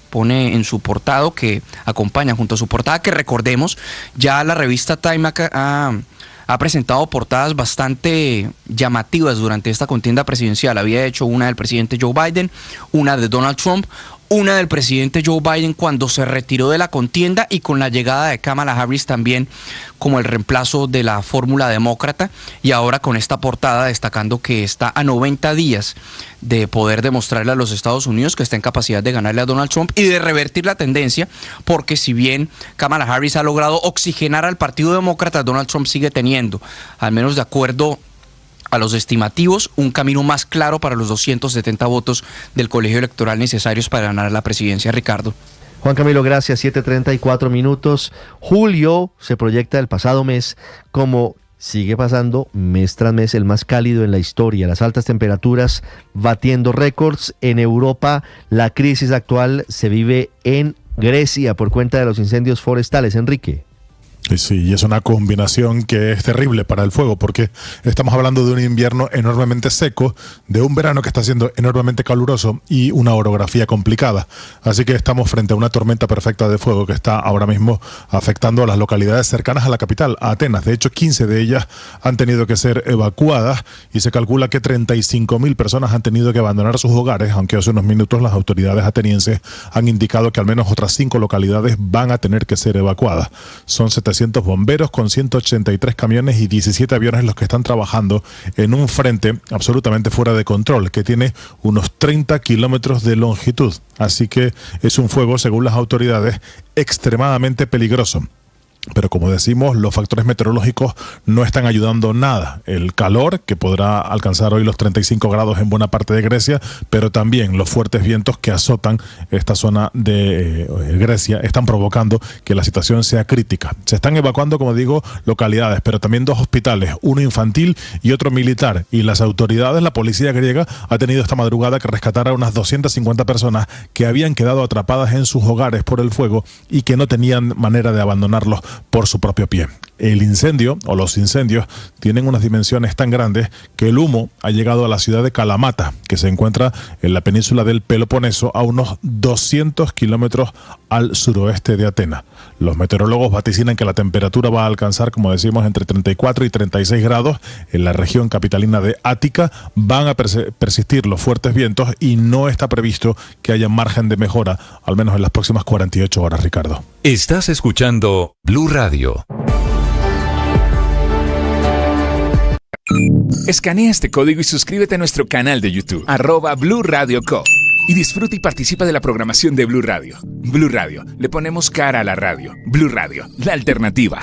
pone en su portada, que acompaña junto a su portada, que recordemos, ya la revista Time ha presentado portadas bastante llamativas durante esta contienda presidencial. Había hecho una del presidente Joe Biden, una de Donald Trump, una del presidente Joe Biden cuando se retiró de la contienda, y con la llegada de Kamala Harris también como el reemplazo de la fórmula demócrata, y ahora con esta portada destacando que está a 90 días de poder demostrarle a los Estados Unidos que está en capacidad de ganarle a Donald Trump y de revertir la tendencia, porque si bien Kamala Harris ha logrado oxigenar al Partido Demócrata, Donald Trump sigue teniendo, al menos de acuerdo a los estimativos, un camino más claro para los 270 votos del colegio electoral necesarios para ganar la presidencia. Ricardo. Juan Camilo, gracias. 7:34 minutos. Julio se proyecta el pasado mes como sigue pasando mes tras mes el más cálido en la historia. Las altas temperaturas batiendo récords en Europa. La crisis actual se vive en Grecia por cuenta de los incendios forestales. Enrique. Sí, y es una combinación que es terrible para el fuego, porque estamos hablando de un invierno enormemente seco, de un verano que está siendo enormemente caluroso y una orografía complicada. Así que estamos frente a una tormenta perfecta de fuego que está ahora mismo afectando a las localidades cercanas a la capital, a Atenas. De hecho, 15 de ellas han tenido que ser evacuadas y se calcula que 35.000 personas han tenido que abandonar sus hogares, aunque hace unos minutos las autoridades atenienses han indicado que al menos otras 5 localidades van a tener que ser evacuadas. Son 700 bomberos con 183 camiones y 17 aviones los que están trabajando en un frente absolutamente fuera de control, que tiene unos 30 kilómetros de longitud. Así que es un fuego, según las autoridades, extremadamente peligroso. Pero como decimos, los factores meteorológicos no están ayudando nada. El calor, que podrá alcanzar hoy los 35 grados en buena parte de Grecia, pero también los fuertes vientos que azotan esta zona de Grecia están provocando que la situación sea crítica. Se están evacuando, como digo, localidades, pero también 2 hospitales, uno infantil y otro militar. Y las autoridades, la policía griega, ha tenido esta madrugada que rescatar a unas 250 personas que habían quedado atrapadas en sus hogares por el fuego y que no tenían manera de abandonarlos por su propio pie. El incendio, o los incendios, tienen unas dimensiones tan grandes que el humo ha llegado a la ciudad de Kalamata, que se encuentra en la península del Peloponeso, a unos 200 kilómetros al suroeste de Atenas. Los meteorólogos vaticinan que la temperatura va a alcanzar, como decimos, entre 34 y 36 grados. En la región capitalina de Ática van a persistir los fuertes vientos y no está previsto que haya margen de mejora, al menos en las próximas 48 horas, Ricardo. Estás escuchando Blue Radio. Escanea este código y suscríbete a nuestro canal de YouTube, @Blue Radio Co. Y disfruta y participa de la programación de Blue Radio. Blue Radio, le ponemos cara a la radio. Blue Radio, la alternativa.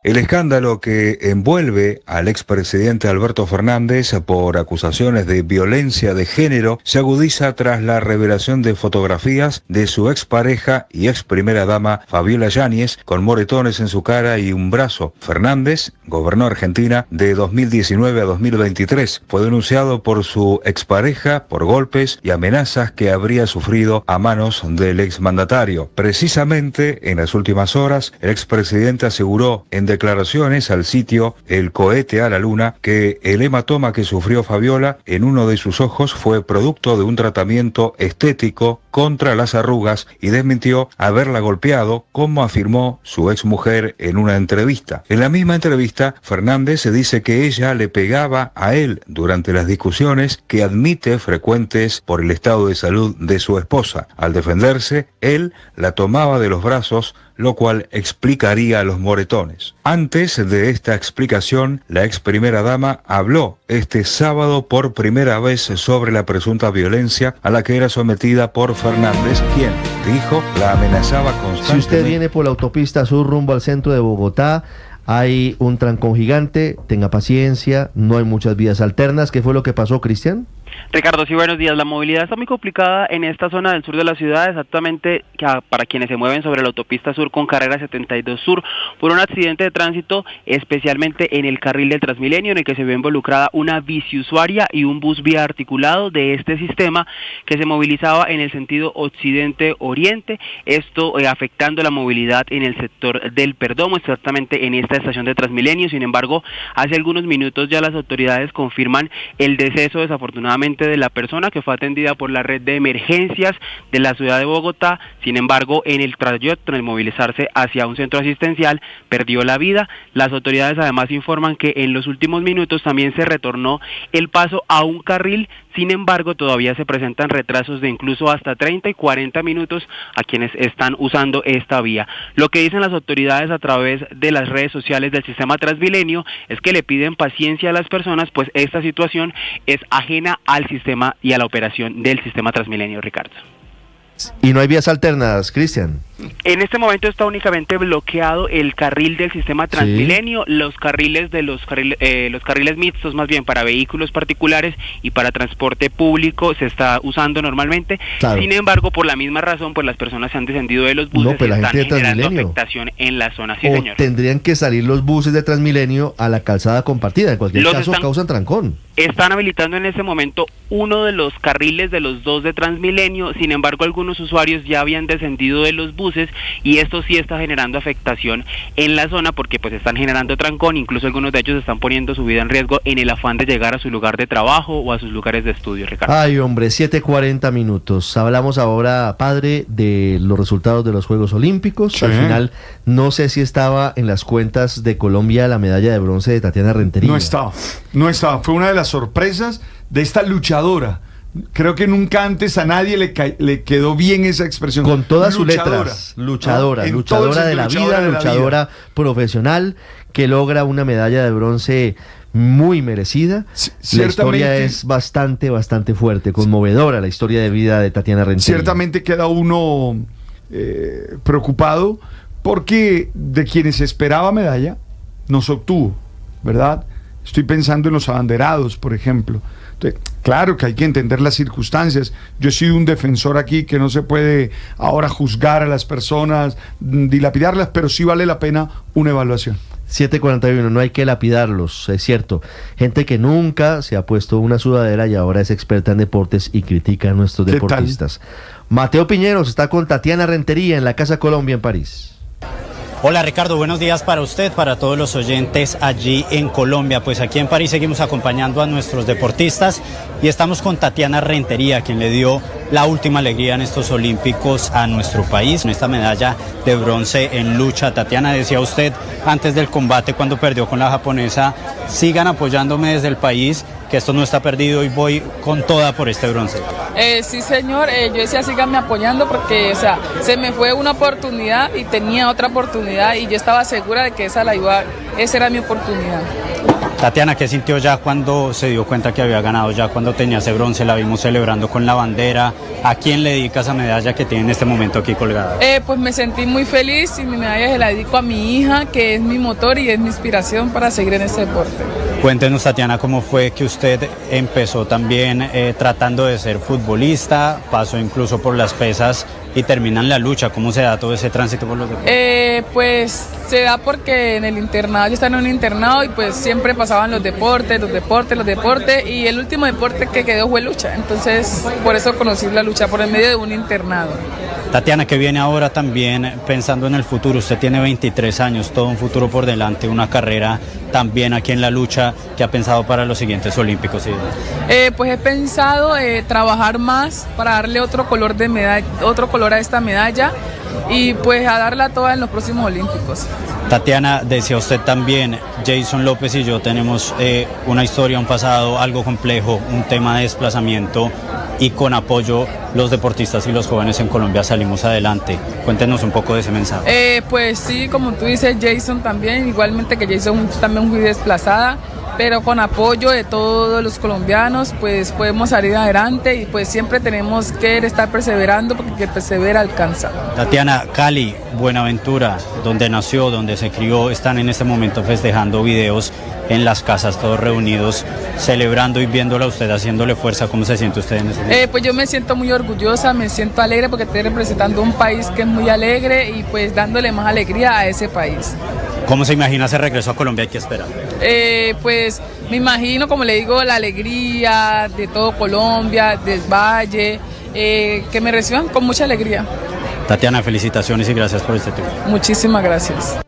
El escándalo que envuelve al expresidente Alberto Fernández por acusaciones de violencia de género se agudiza tras la revelación de fotografías de su expareja y ex primera dama Fabiola Yáñez con moretones en su cara y un brazo. Fernández gobernó Argentina de 2019 a 2023. Fue denunciado por su expareja por golpes y amenazas que habría sufrido a manos del exmandatario. Precisamente en las últimas horas, el expresidente aseguró en declaraciones al sitio El Cohete a la Luna que el hematoma que sufrió Fabiola en uno de sus ojos fue producto de un tratamiento estético contra las arrugas y desmintió haberla golpeado, como afirmó su exmujer en una entrevista. En la misma entrevista, Fernández se dice que ella le pegaba a él durante las discusiones que admite frecuentes por el estado de salud de su esposa. Al defenderse, él la tomaba de los brazos, lo cual explicaría los moretones. Antes de esta explicación, la ex primera dama habló este sábado por primera vez sobre la presunta violencia a la que era sometida por Fernández, quien, dijo, la amenazaba constantemente. Si usted viene por la autopista sur rumbo al centro de Bogotá, hay un trancón gigante, tenga paciencia, no hay muchas vías alternas. ¿Qué fue lo que pasó, Cristian? Ricardo, sí, buenos días. La movilidad está muy complicada en esta zona del sur de la ciudad, exactamente para quienes se mueven sobre la autopista sur con carrera 72 sur, por un accidente de tránsito, especialmente en el carril del Transmilenio, en el que se vio involucrada una biciusuaria y un bus vía articulado de este sistema que se movilizaba en el sentido occidente-oriente, esto afectando la movilidad en el sector del Perdomo, exactamente en esta estación de Transmilenio. Sin embargo, hace algunos minutos ya las autoridades confirman el deceso, desafortunadamente, de la persona, que fue atendida por la red de emergencias de la ciudad de Bogotá. Sin embargo, en el trayecto, en el movilizarse hacia un centro asistencial, perdió la vida. Las autoridades además informan que en los últimos minutos también se retornó el paso a un carril. Sin embargo, todavía se presentan retrasos de incluso hasta 30 y 40 minutos a quienes están usando esta vía. Lo que dicen las autoridades a través de las redes sociales del sistema Transmilenio es que le piden paciencia a las personas, pues esta situación es ajena al sistema y a la operación del sistema Transmilenio, Ricardo. Y no hay vías alternas, Cristian. En este momento está únicamente bloqueado el carril del sistema Transmilenio, los carriles de los carriles mixtos, más bien para vehículos particulares y para transporte público se está usando normalmente. Claro. Sin embargo, por la misma razón, pues las personas se han descendido de los buses y están generando afectación en la zona. Sí, señor. Tendrían que salir los buses de Transmilenio a la calzada compartida. En cualquier caso, causan trancón. Están habilitando en ese momento uno de los carriles de los dos de Transmilenio, sin embargo algunos usuarios ya habían descendido de los buses y esto sí está generando afectación en la zona porque pues están generando trancón, incluso algunos de ellos están poniendo su vida en riesgo en el afán de llegar a su lugar de trabajo o a sus lugares de estudio, Ricardo. Ay, hombre, 7:40 minutos. Hablamos ahora, padre, de los resultados de los Juegos Olímpicos. Sí. Al final, no sé si estaba en las cuentas de Colombia la medalla de bronce de Tatiana Rentería. No estaba. Fue una de las sorpresas de esta luchadora. Creo que nunca antes a nadie le quedó bien esa expresión. Con todas sus letras. Luchadora de la vida, luchadora profesional, que logra una medalla de bronce muy merecida. La historia es bastante fuerte, conmovedora la historia de vida de Tatiana Rentería. Ciertamente queda uno preocupado porque de quienes esperaba medalla no se obtuvo, ¿verdad? Estoy pensando en los abanderados, por ejemplo. Entonces, claro que hay que entender las circunstancias. Yo he sido un defensor aquí que no se puede ahora juzgar a las personas, dilapidarlas, pero sí vale la pena una evaluación. 7:41, no hay que lapidarlos, es cierto. Gente que nunca se ha puesto una sudadera y ahora es experta en deportes y critica a nuestros deportistas. Mateo Piñeros está con Tatiana Rentería en la Casa Colombia en París. Hola Ricardo, buenos días para usted, para todos los oyentes allí en Colombia. Pues aquí en París seguimos acompañando a nuestros deportistas y estamos con Tatiana Rentería, quien le dio la última alegría en estos Olímpicos a nuestro país, en esta medalla de bronce en lucha. Tatiana, decía usted antes del combate cuando perdió con la japonesa, sigan apoyándome desde el país, que esto no está perdido y voy con toda por este bronce. Sí, señor, yo decía síganme apoyando porque, o sea, se me fue una oportunidad y tenía otra oportunidad y yo estaba segura de que esa era mi oportunidad. Tatiana, ¿qué sintió ya cuando se dio cuenta que había ganado? Ya cuando tenía ese bronce, la vimos celebrando con la bandera. ¿A quién le dedica esa medalla que tiene en este momento aquí colgada? Pues me sentí muy feliz y mi medalla se la dedico a mi hija, que es mi motor y es mi inspiración para seguir en este deporte. Cuéntenos, Tatiana, cómo fue que usted empezó también tratando de ser futbolista, pasó incluso por las pesas y termina en la lucha. ¿Cómo se da todo ese tránsito por los deportes? Pues se da porque en el internado, yo estaba en un internado y pues siempre pasaban los deportes y el último deporte que quedó fue lucha. Entonces, por eso conocí la lucha, por el medio de un internado. Tatiana, ¿qué viene ahora también pensando en el futuro? Usted tiene 23 años, todo un futuro por delante, una carrera también aquí en la lucha. ¿Qué ha pensado para los siguientes Olímpicos? Pues he pensado trabajar más para darle otro color de medalla, otro color a esta medalla y pues a darla toda en los próximos Olímpicos. Tatiana, decía usted también, Jason López y yo tenemos una historia, un pasado algo complejo, un tema de desplazamiento y con apoyo los deportistas y los jóvenes en Colombia salimos adelante. Cuéntenos un poco de ese mensaje. Pues sí, como tú dices, Jason también, igualmente que Jason también fui desplazada, pero con apoyo de todos los colombianos pues podemos salir adelante y pues siempre tenemos que estar perseverando porque el que persevera alcanza. Tatiana, Cali, Buenaventura, donde nació, donde se crió, están en este momento festejando videos en las casas, todos reunidos, celebrando y viéndola a usted, haciéndole fuerza. ¿Cómo se siente usted en ese momento? Pues yo me siento muy orgullosa, me siento alegre porque estoy representando un país que es muy alegre y pues dándole más alegría a ese país. ¿Cómo se imagina ese regreso a Colombia? ¿Hay que esperar? Pues me imagino, como le digo, la alegría de todo Colombia, del Valle, que me reciban con mucha alegría. Tatiana, felicitaciones y gracias por este tiempo. Muchísimas gracias.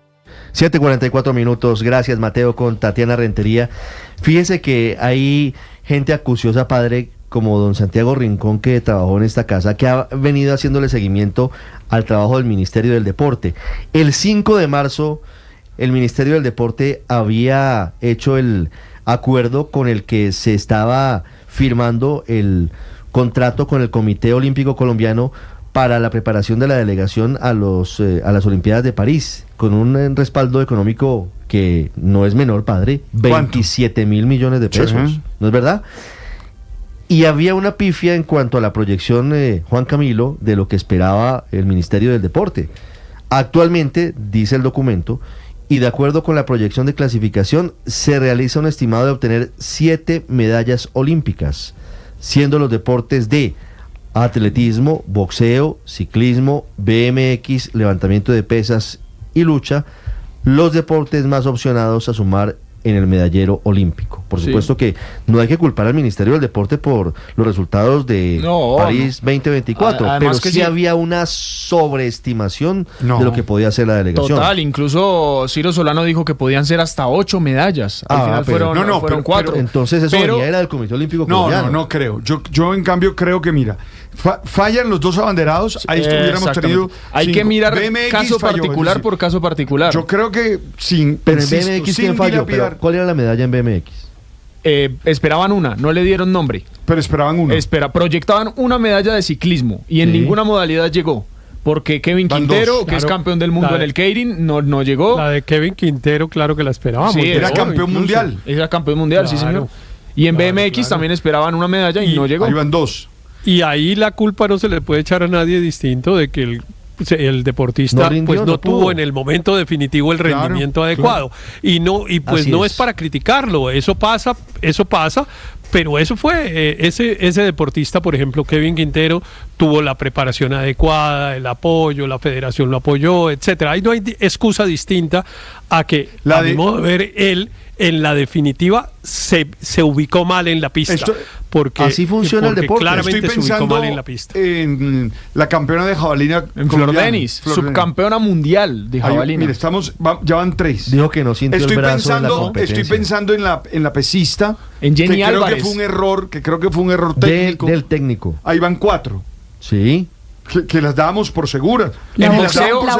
7:44 minutos, gracias Mateo con Tatiana Rentería. Fíjese que hay gente acuciosa, padre, como don Santiago Rincón, que trabajó en esta casa, que ha venido haciéndole seguimiento al trabajo del Ministerio del Deporte. El 5 de marzo, el Ministerio del Deporte había hecho el acuerdo con el que se estaba firmando el contrato con el Comité Olímpico Colombiano para la preparación de la delegación a las Olimpiadas de París, con un respaldo económico que no es menor, padre, 27.000 millones de pesos, ¿no es verdad? Y había una pifia en cuanto a la proyección, Juan Camilo, de lo que esperaba el Ministerio del Deporte. Actualmente, dice el documento, y de acuerdo con la proyección de clasificación, se realiza un estimado de obtener 7 medallas olímpicas, siendo los deportes de atletismo, boxeo, ciclismo, BMX, levantamiento de pesas y lucha, los deportes más opcionados a sumar en el medallero olímpico. Por supuesto que no hay que culpar al Ministerio del Deporte por los resultados de París 2024, pero sí había una sobreestimación de lo que podía hacer la delegación. Total, incluso Ciro Solano dijo que podían ser hasta 8 medallas. Al final fueron 4. Entonces eso era del Comité Olímpico Colombiano. No creo. Yo en cambio creo que, mira, fallan los dos abanderados, ahí hubiéramos tenido... Hay que mirar BMX caso particular por caso particular. Yo creo que Pero en BMX ¿quién falló? ¿Cuál era la medalla en BMX? Esperaban una, no le dieron nombre. Pero esperaban una. Proyectaban una medalla de ciclismo y en ninguna modalidad llegó. Porque Kevin Quintero, que es campeón del mundo en el Keirin, no llegó. La de Kevin Quintero, claro que la esperábamos. Sí, era campeón mundial. Era campeón mundial, sí señor. Y en BMX también esperaban una medalla y no llegó. Ahí van 2. Y ahí la culpa no se le puede echar a nadie distinto de que el deportista no tuvo en el momento definitivo el rendimiento adecuado. Y no es para criticarlo, eso pasa, pero eso fue ese deportista, por ejemplo, Kevin Quintero, tuvo la preparación adecuada, el apoyo, la federación lo apoyó, etcétera. Ahí no hay excusa distinta a que, a mi modo de ver, él en la definitiva se ubicó mal en la pista. Porque así funciona el deporte. Claramente estoy pensando se ubicó mal en la pista. En la campeona de jabalina en Flor Denis, subcampeona mundial de jabalina. Mira, ya van 3. Dijo que no sintió el brazo en la competencia. Estoy pensando en la pesista, en Jenny Álvarez. Creo que fue un error técnico. Del técnico. Ahí van 4. Sí. Que las dábamos por seguras. La boxeadora.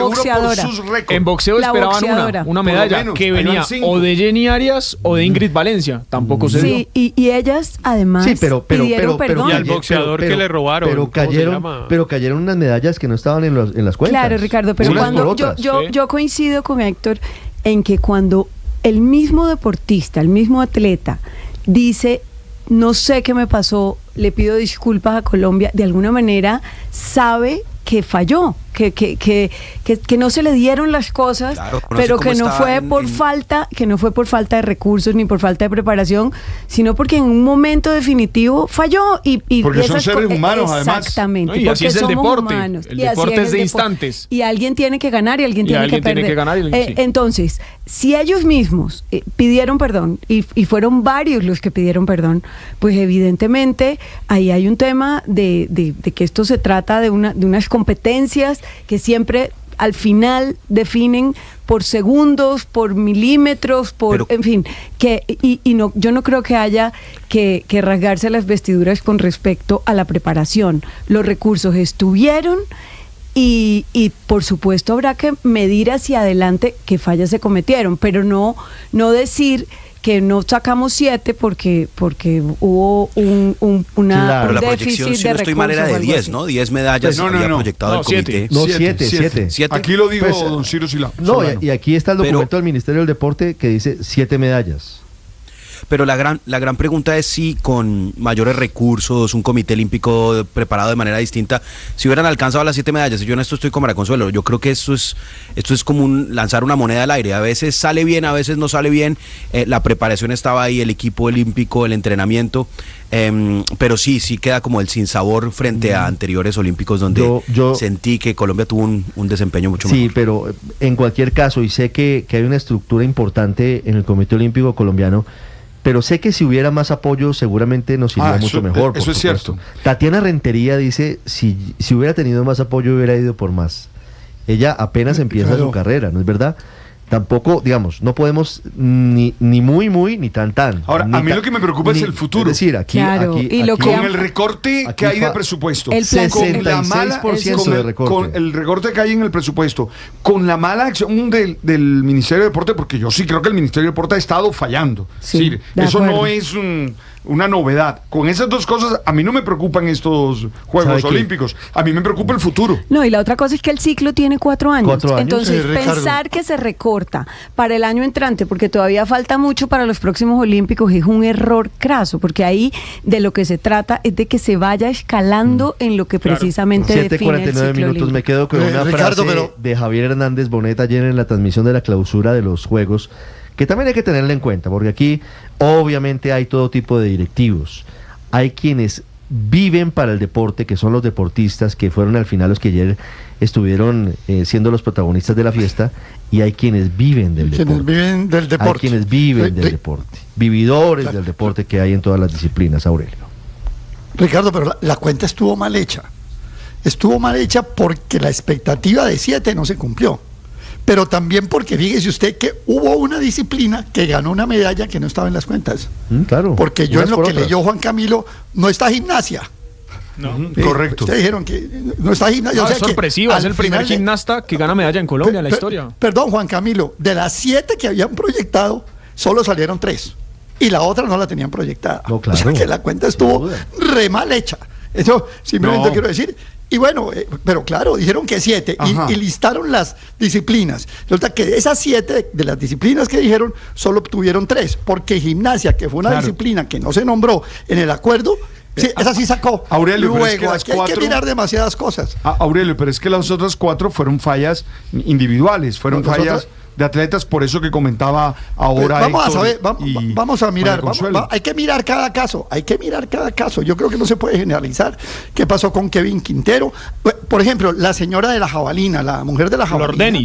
En boxeo esperaban una medalla que venía o de Jenny Arias o de Ingrid Valencia. Tampoco se dio. Sí, y ellas además pidieron perdón. Y al boxeador que le robaron. Pero cayeron unas medallas que no estaban en las cuentas. Claro, Ricardo, pero cuando yo coincido con Héctor en que cuando el mismo deportista, el mismo atleta dice: no sé qué me pasó, le pido disculpas a Colombia, de alguna manera sabe que falló, que no se le dieron las cosas, pero que no fue por falta de recursos ni por falta de preparación, sino porque en un momento definitivo falló y porque son seres humanos, además. Exactamente. No, y así es el deporte. El deporte es de instantes. Y alguien tiene que ganar y alguien tiene que perder. Entonces, si ellos mismos pidieron perdón y fueron varios los que pidieron perdón, pues evidentemente ahí hay un tema de que esto se trata de unas competencias que siempre al final definen por segundos, por milímetros, en fin, yo no creo que haya que rasgarse las vestiduras con respecto a la preparación. Los recursos estuvieron y por supuesto habrá que medir hacia adelante qué fallas se cometieron, pero no decir que no sacamos 7 porque hubo un la déficit proyección, si no estoy mal, era de 10, ¿no? 10 medallas había proyectado el comité. 7. Aquí lo dijo don Ciro Silano. No, y aquí está el documento del Ministerio del Deporte que dice 7 medallas. Pero la gran pregunta es si con mayores recursos, un comité olímpico preparado de manera distinta, si hubieran alcanzado las 7 medallas. Y yo en esto estoy con María Consuelo. Yo creo que esto es como lanzar una moneda al aire. A veces sale bien, a veces no sale bien. La preparación estaba ahí, el equipo olímpico, el entrenamiento. Pero sí queda como el sinsabor frente a anteriores olímpicos donde yo sentí que Colombia tuvo un desempeño mucho mejor. Sí, pero en cualquier caso, y sé que hay una estructura importante en el Comité Olímpico Colombiano, pero sé que si hubiera más apoyo seguramente nos iría mucho mejor. Eso es cierto. Tatiana Rentería dice, si hubiera tenido más apoyo hubiera ido por más. Ella apenas empieza su carrera, ¿no es verdad? Tampoco, digamos, no podemos ni muy ni tan. Ahora, a mí lo que me preocupa es el futuro. Es decir, aquí con el recorte que hay de presupuesto, el 66% de recorte. Con el recorte que hay en el presupuesto, con la mala acción del Ministerio de Deporte, porque yo sí creo que el Ministerio de Deporte ha estado fallando. Sí, eso no es una novedad. Con esas dos cosas, a mí no me preocupan estos Juegos Olímpicos. A mí me preocupa el futuro. No, y la otra cosa es que el ciclo tiene 4 años. Entonces, pensar que se recorta corta para el año entrante, porque todavía falta mucho para los próximos Olímpicos, es un error craso, porque ahí de lo que se trata es de que se vaya escalando en lo que precisamente define el ciclo 7:49 minutos. olímpico. Me quedo con una frase de Javier Hernández Bonet ayer en la transmisión de la clausura de los Juegos, que también hay que tenerla en cuenta, porque aquí obviamente hay todo tipo de directivos. Hay quienes viven para el deporte, que son los deportistas, que fueron al final los que ayer estuvieron siendo los protagonistas de la fiesta, y hay quienes viven del deporte. Hay quienes viven del deporte, vividores del deporte que hay en todas las disciplinas, Aurelio. Ricardo, pero la cuenta estuvo mal hecha. Estuvo mal hecha porque la expectativa de 7 no se cumplió. Pero también porque fíjese usted que hubo una disciplina que ganó una medalla que no estaba en las cuentas. Claro. Porque yo en lo que leyó Juan Camilo, no está gimnasia. No, correcto. Ustedes dijeron que no está gimnasia. No, o sea es sorpresivo, es el primer gimnasta que gana medalla en Colombia en la historia. Perdón, Juan Camilo, de las 7 que habían proyectado, solo salieron 3. Y la otra no la tenían proyectada. No, claro. O sea que la cuenta estuvo re mal hecha. Eso simplemente quiero decir. Y bueno, pero claro, dijeron que 7 y listaron las disciplinas. Resulta que de esas 7 de las disciplinas que dijeron, solo obtuvieron 3, porque gimnasia, que fue una disciplina que no se nombró en el acuerdo, sí, esa sí sacó. Aurelio, luego, pero es que aquí hay que mirar demasiadas cosas. Aurelio, pero es que las otras 4 fueron fallas individuales, fueron fallas de atletas, por eso que comentaba ahora. Vamos a saber, vamos a mirar, hay que mirar cada caso, yo creo que no se puede generalizar. ¿Qué pasó con Kevin Quintero? Por ejemplo, la señora de la jabalina, la mujer de la jabalina,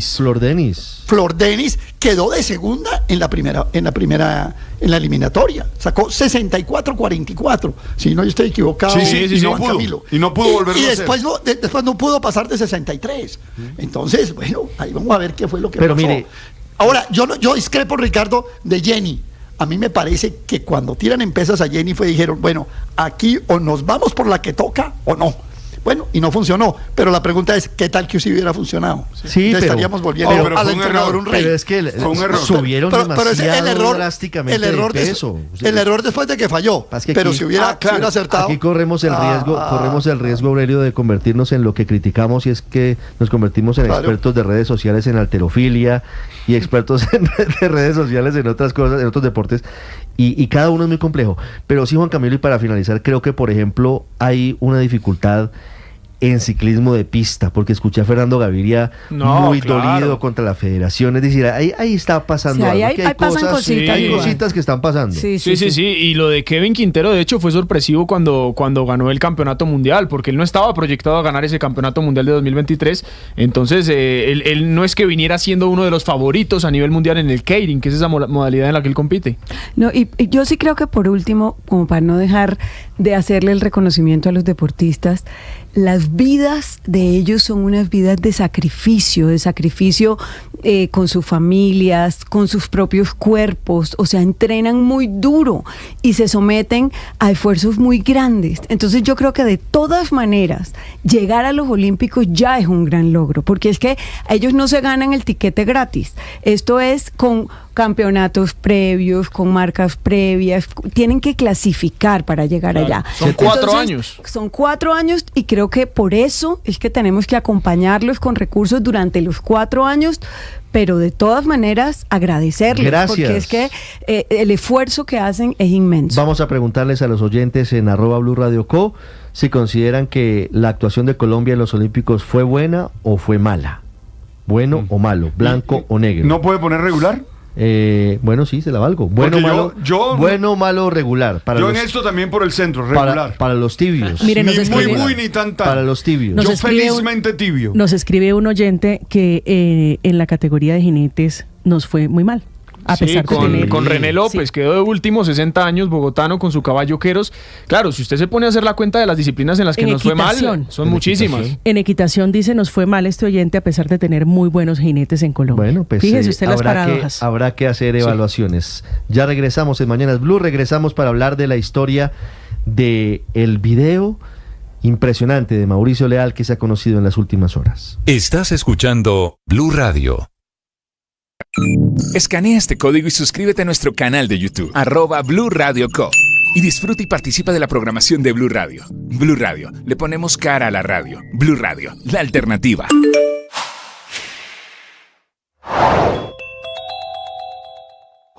Flor Denis quedó de segunda en la eliminatoria, sacó 64-44, si no yo estoy equivocado. Y no pudo volver a después después no pudo pasar de 63. Entonces, bueno, ahí vamos a ver qué fue lo que pasó. Mire, ahora, yo discrepo, Ricardo, de Jenny. A mí me parece que cuando tiran en pesas a Jenny dijeron, bueno, aquí o nos vamos por la que toca o no. Bueno, y no funcionó, pero la pregunta es, ¿qué tal que si hubiera funcionado? Sí, pero estaríamos volviendo al entrenador un rey. Pero es que subieron demasiado drásticamente de peso. El error después de que falló, pero si hubiera acertado. Aquí corremos el riesgo, Aurelio, de convertirnos en lo que criticamos, y es que nos convertimos en expertos de redes sociales en halterofilia y expertos de redes sociales en otras cosas, en otros deportes, y cada uno es muy complejo. Pero sí, Juan Camilo, y para finalizar, creo que, por ejemplo, hay una dificultad en ciclismo de pista, porque escuché a Fernando Gaviria muy dolido contra la federación. Es decir, ahí está pasando algo. Hay cositas que están pasando. Sí, y lo de Kevin Quintero, de hecho, fue sorpresivo cuando ganó el campeonato mundial, porque él no estaba proyectado a ganar ese campeonato mundial de 2023. Entonces, él no es que viniera siendo uno de los favoritos a nivel mundial en el keirin, que es esa modalidad en la que él compite. No, y yo sí creo que, por último, como para no dejar de hacerle el reconocimiento a los deportistas, las vidas de ellos son unas vidas de sacrificio con sus familias, con sus propios cuerpos, o sea, entrenan muy duro y se someten a esfuerzos muy grandes. Entonces yo creo que de todas maneras llegar a los Olímpicos ya es un gran logro, porque es que ellos no se ganan el tiquete gratis, esto es con campeonatos previos, con marcas previas, tienen que clasificar para llegar allá. Son 4 años. Son 4 años y creo que por eso es que tenemos que acompañarlos con recursos durante los 4 años, pero de todas maneras agradecerles. Gracias. Porque es que el esfuerzo que hacen es inmenso. Vamos a preguntarles a los oyentes en @BluRadioCo si consideran que la actuación de Colombia en los Olímpicos fue buena o fue mala. Bueno o malo, blanco o negro. ¿No puede poner regular? Bueno, sí, se la valgo. Bueno, malo, bueno, malo, regular. En esto también por el centro, regular. Para los tibios. Mire, ni muy, ni tan. Para los tibios. Yo felizmente tibio. Nos escribe un oyente que en la categoría de jinetes nos fue muy mal. A pesar de tener... con René López, quedó de último, 60 años, bogotano, con su caballo Queros. Claro, si usted se pone a hacer la cuenta de las disciplinas en las que nos fue mal, son muchísimas. En equitación, dice, nos fue mal este oyente a pesar de tener muy buenos jinetes en Colombia. Bueno, pues fíjese usted las paradojas. Habrá que hacer evaluaciones. Ya regresamos en Mañanas Blue, regresamos para hablar de la historia de el video impresionante de Mauricio Leal que se ha conocido en las últimas horas. Estás escuchando Blue Radio. Escanea este código y suscríbete a nuestro canal de YouTube, @Blue Radio Co. Y disfruta y participa de la programación de Blue Radio. Blue Radio, le ponemos cara a la radio. Blue Radio, la alternativa.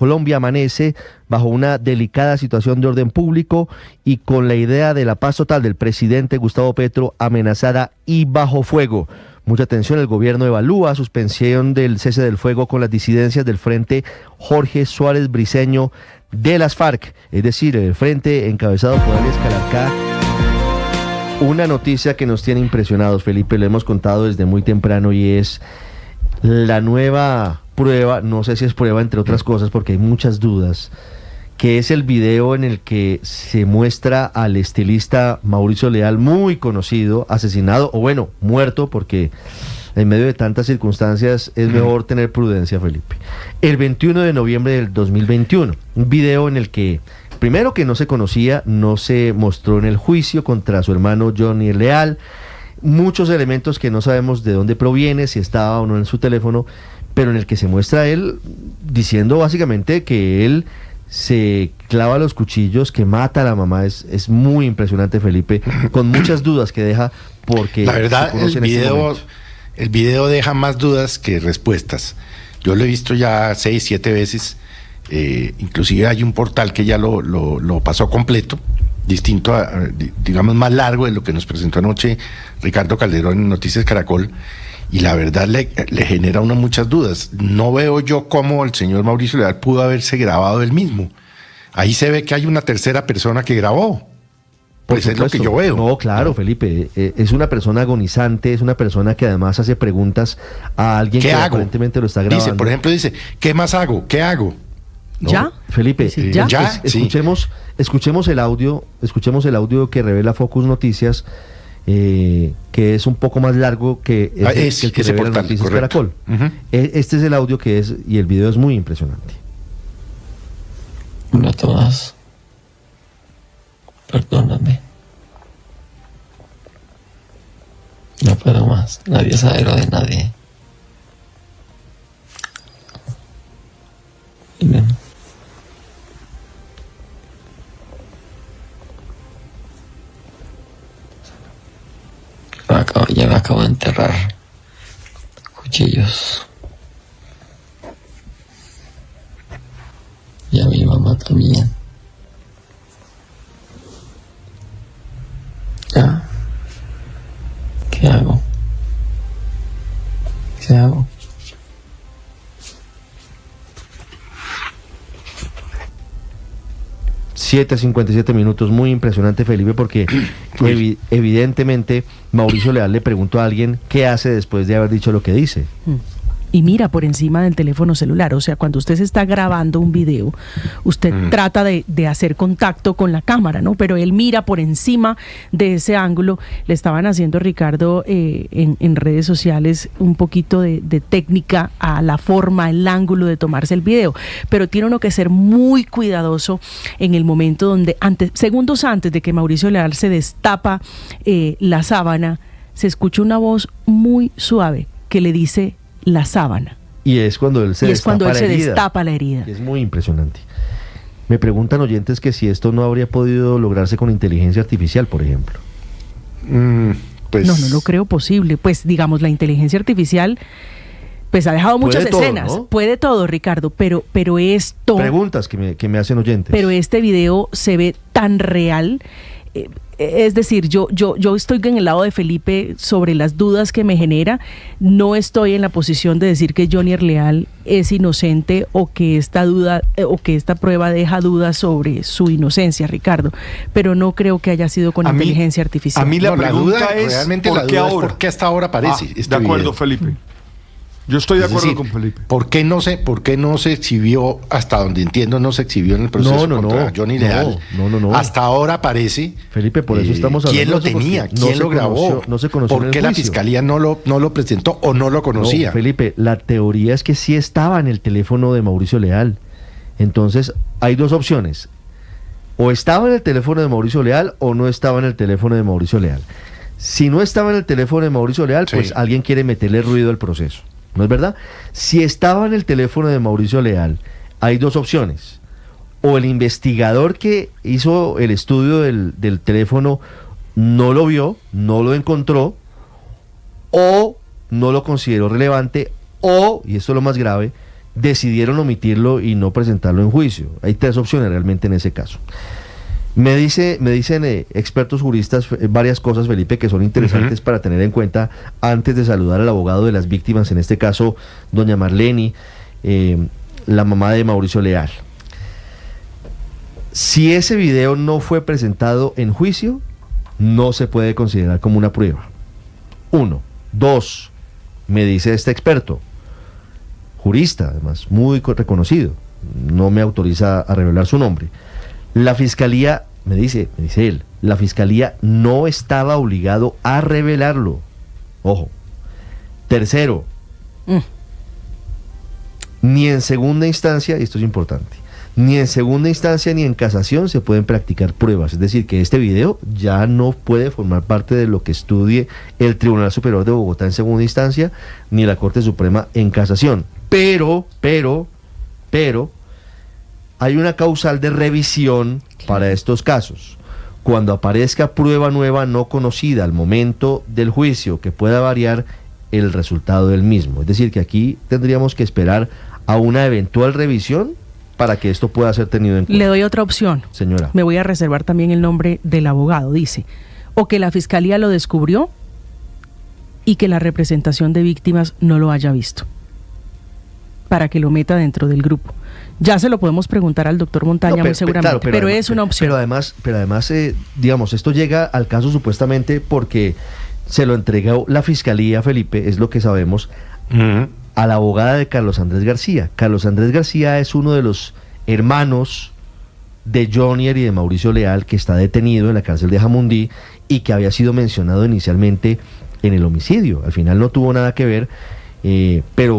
Colombia amanece bajo una delicada situación de orden público y con la idea de la paz total del presidente Gustavo Petro amenazada y bajo fuego. Mucha atención, el gobierno evalúa suspensión del cese del fuego con las disidencias del Frente Jorge Suárez Briceño de las FARC, es decir, el frente encabezado por Alias Calarcá. Una noticia que nos tiene impresionados, Felipe, lo hemos contado desde muy temprano, y es la nueva prueba, no sé si es prueba entre otras cosas porque hay muchas dudas, que es el video en el que se muestra al estilista Mauricio Leal, muy conocido, asesinado, o bueno, muerto, porque en medio de tantas circunstancias es mejor tener prudencia, Felipe. El 21 de noviembre del 2021, un video en el que, primero, que no se conocía, no se mostró en el juicio contra su hermano Johnny Leal, muchos elementos que no sabemos de dónde proviene, si estaba o no en su teléfono, pero en el que se muestra él diciendo básicamente que él se clava los cuchillos, que mata a la mamá. Es muy impresionante, Felipe, con muchas dudas que deja, porque la verdad el video deja más dudas que respuestas. Yo lo he visto ya 6, 7 veces, inclusive hay un portal que ya lo pasó completo, distinto digamos más largo de lo que nos presentó anoche Ricardo Calderón en Noticias Caracol, y la verdad le genera a uno muchas dudas. No veo yo cómo el señor Mauricio Leal pudo haberse grabado él mismo. Ahí se ve que hay una tercera persona que grabó. Pues es lo que yo veo. No, claro, Felipe, es una persona agonizante, es una persona que además hace preguntas a alguien que aparentemente lo está grabando. Dice, por ejemplo, ¿qué más hago? ¿Qué hago? ¿No? ¿Ya? Felipe, ¿ya? Escuchemos el audio que revela Focus Noticias, que es un poco más largo que el que revela Noticias Caracol. Este es el audio y el video es muy impresionante. Hola a todas. Perdóname. No puedo más. Nadie sabe lo de nadie. Miren. Ya me acabo de enterrar. Cuchillos. Y a mi mamá también. ¿Ya? ¿Qué hago? ¿Qué hago? ...7:57, muy impresionante, Felipe, porque evidentemente Mauricio Leal le preguntó a alguien qué hace después de haber dicho lo que dice. Y mira por encima del teléfono celular, o sea, cuando usted se está grabando un video, usted trata de hacer contacto con la cámara, ¿no? Pero él mira por encima de ese ángulo. Le estaban haciendo, Ricardo, en redes sociales un poquito de técnica a la forma, el ángulo de tomarse el video, pero tiene uno que ser muy cuidadoso en el momento donde, segundos antes de que Mauricio Leal se destapa la sábana, se escucha una voz muy suave que le dice la sábana. Y es cuando él se destapa la herida. Es muy impresionante. Me preguntan oyentes que si esto no habría podido lograrse con inteligencia artificial, por ejemplo. Pues no lo creo posible. Pues digamos, la inteligencia artificial pues ha dejado muchas escenas. ¿No? Puede todo, Ricardo, pero esto... Preguntas que me hacen oyentes. Pero este video se ve tan real. Es decir, yo estoy en el lado de Felipe sobre las dudas que me genera. No estoy en la posición de decir que Johnny Leal es inocente o que esta prueba deja dudas sobre su inocencia, Ricardo. Pero no creo que haya sido con inteligencia artificial. A mí la pregunta es realmente ¿por qué ahora? ¿Por qué hasta ahora aparece? De acuerdo, Felipe. Yo estoy de acuerdo con Felipe. ¿Por qué no se exhibió, hasta donde entiendo, no se exhibió en el proceso contra Johnny Leal? No. Hasta ahora aparece. Felipe, por eso estamos hablando. ¿Quién lo tenía? ¿Quién lo grabó? No se conoció. ¿Por qué la fiscalía no lo presentó o no lo conocía? No, Felipe, la teoría es que sí estaba en el teléfono de Mauricio Leal. Entonces, hay dos opciones. O estaba en el teléfono de Mauricio Leal o no estaba en el teléfono de Mauricio Leal. Si no estaba en el teléfono de Mauricio Leal, pues alguien quiere meterle ruido al proceso. ¿No es verdad? Si estaba en el teléfono de Mauricio Leal, hay dos opciones. O el investigador que hizo el estudio del teléfono no lo vio, no lo encontró, o no lo consideró relevante, o, y esto es lo más grave, decidieron omitirlo y no presentarlo en juicio. Hay 3 opciones realmente en ese caso. Me dicen expertos juristas varias cosas, Felipe, que son interesantes para tener en cuenta antes de saludar al abogado de las víctimas, en este caso, doña Marleni, la mamá de Mauricio Leal. Si ese video no fue presentado en juicio, no se puede considerar como una prueba. 1. 2. Me dice este experto, jurista además, muy reconocido, no me autoriza a revelar su nombre. La fiscalía, me dice él, la fiscalía no estaba obligado a revelarlo. Ojo. Tercero, ni en segunda instancia, y esto es importante, ni en segunda instancia ni en casación se pueden practicar pruebas. Es decir, que este video ya no puede formar parte de lo que estudie el Tribunal Superior de Bogotá en segunda instancia, ni la Corte Suprema en casación. Pero, hay una causal de revisión para estos casos. Cuando aparezca prueba nueva no conocida al momento del juicio que pueda variar el resultado del mismo. Es decir, que aquí tendríamos que esperar a una eventual revisión para que esto pueda ser tenido en cuenta. Le doy otra opción. Señora. Me voy a reservar también el nombre del abogado. Dice, o que la fiscalía lo descubrió y que la representación de víctimas no lo haya visto, para que lo meta dentro del grupo. Ya se lo podemos preguntar al doctor Montaña, muy seguramente, claro, pero además, es una opción. Pero además, digamos, esto llega al caso supuestamente porque se lo entregó la fiscalía, Felipe, es lo que sabemos, a la abogada de Carlos Andrés García. Carlos Andrés García es uno de los hermanos de Jonier y de Mauricio Leal, que está detenido en la cárcel de Jamundí y que había sido mencionado inicialmente en el homicidio. Al final no tuvo nada que ver, pero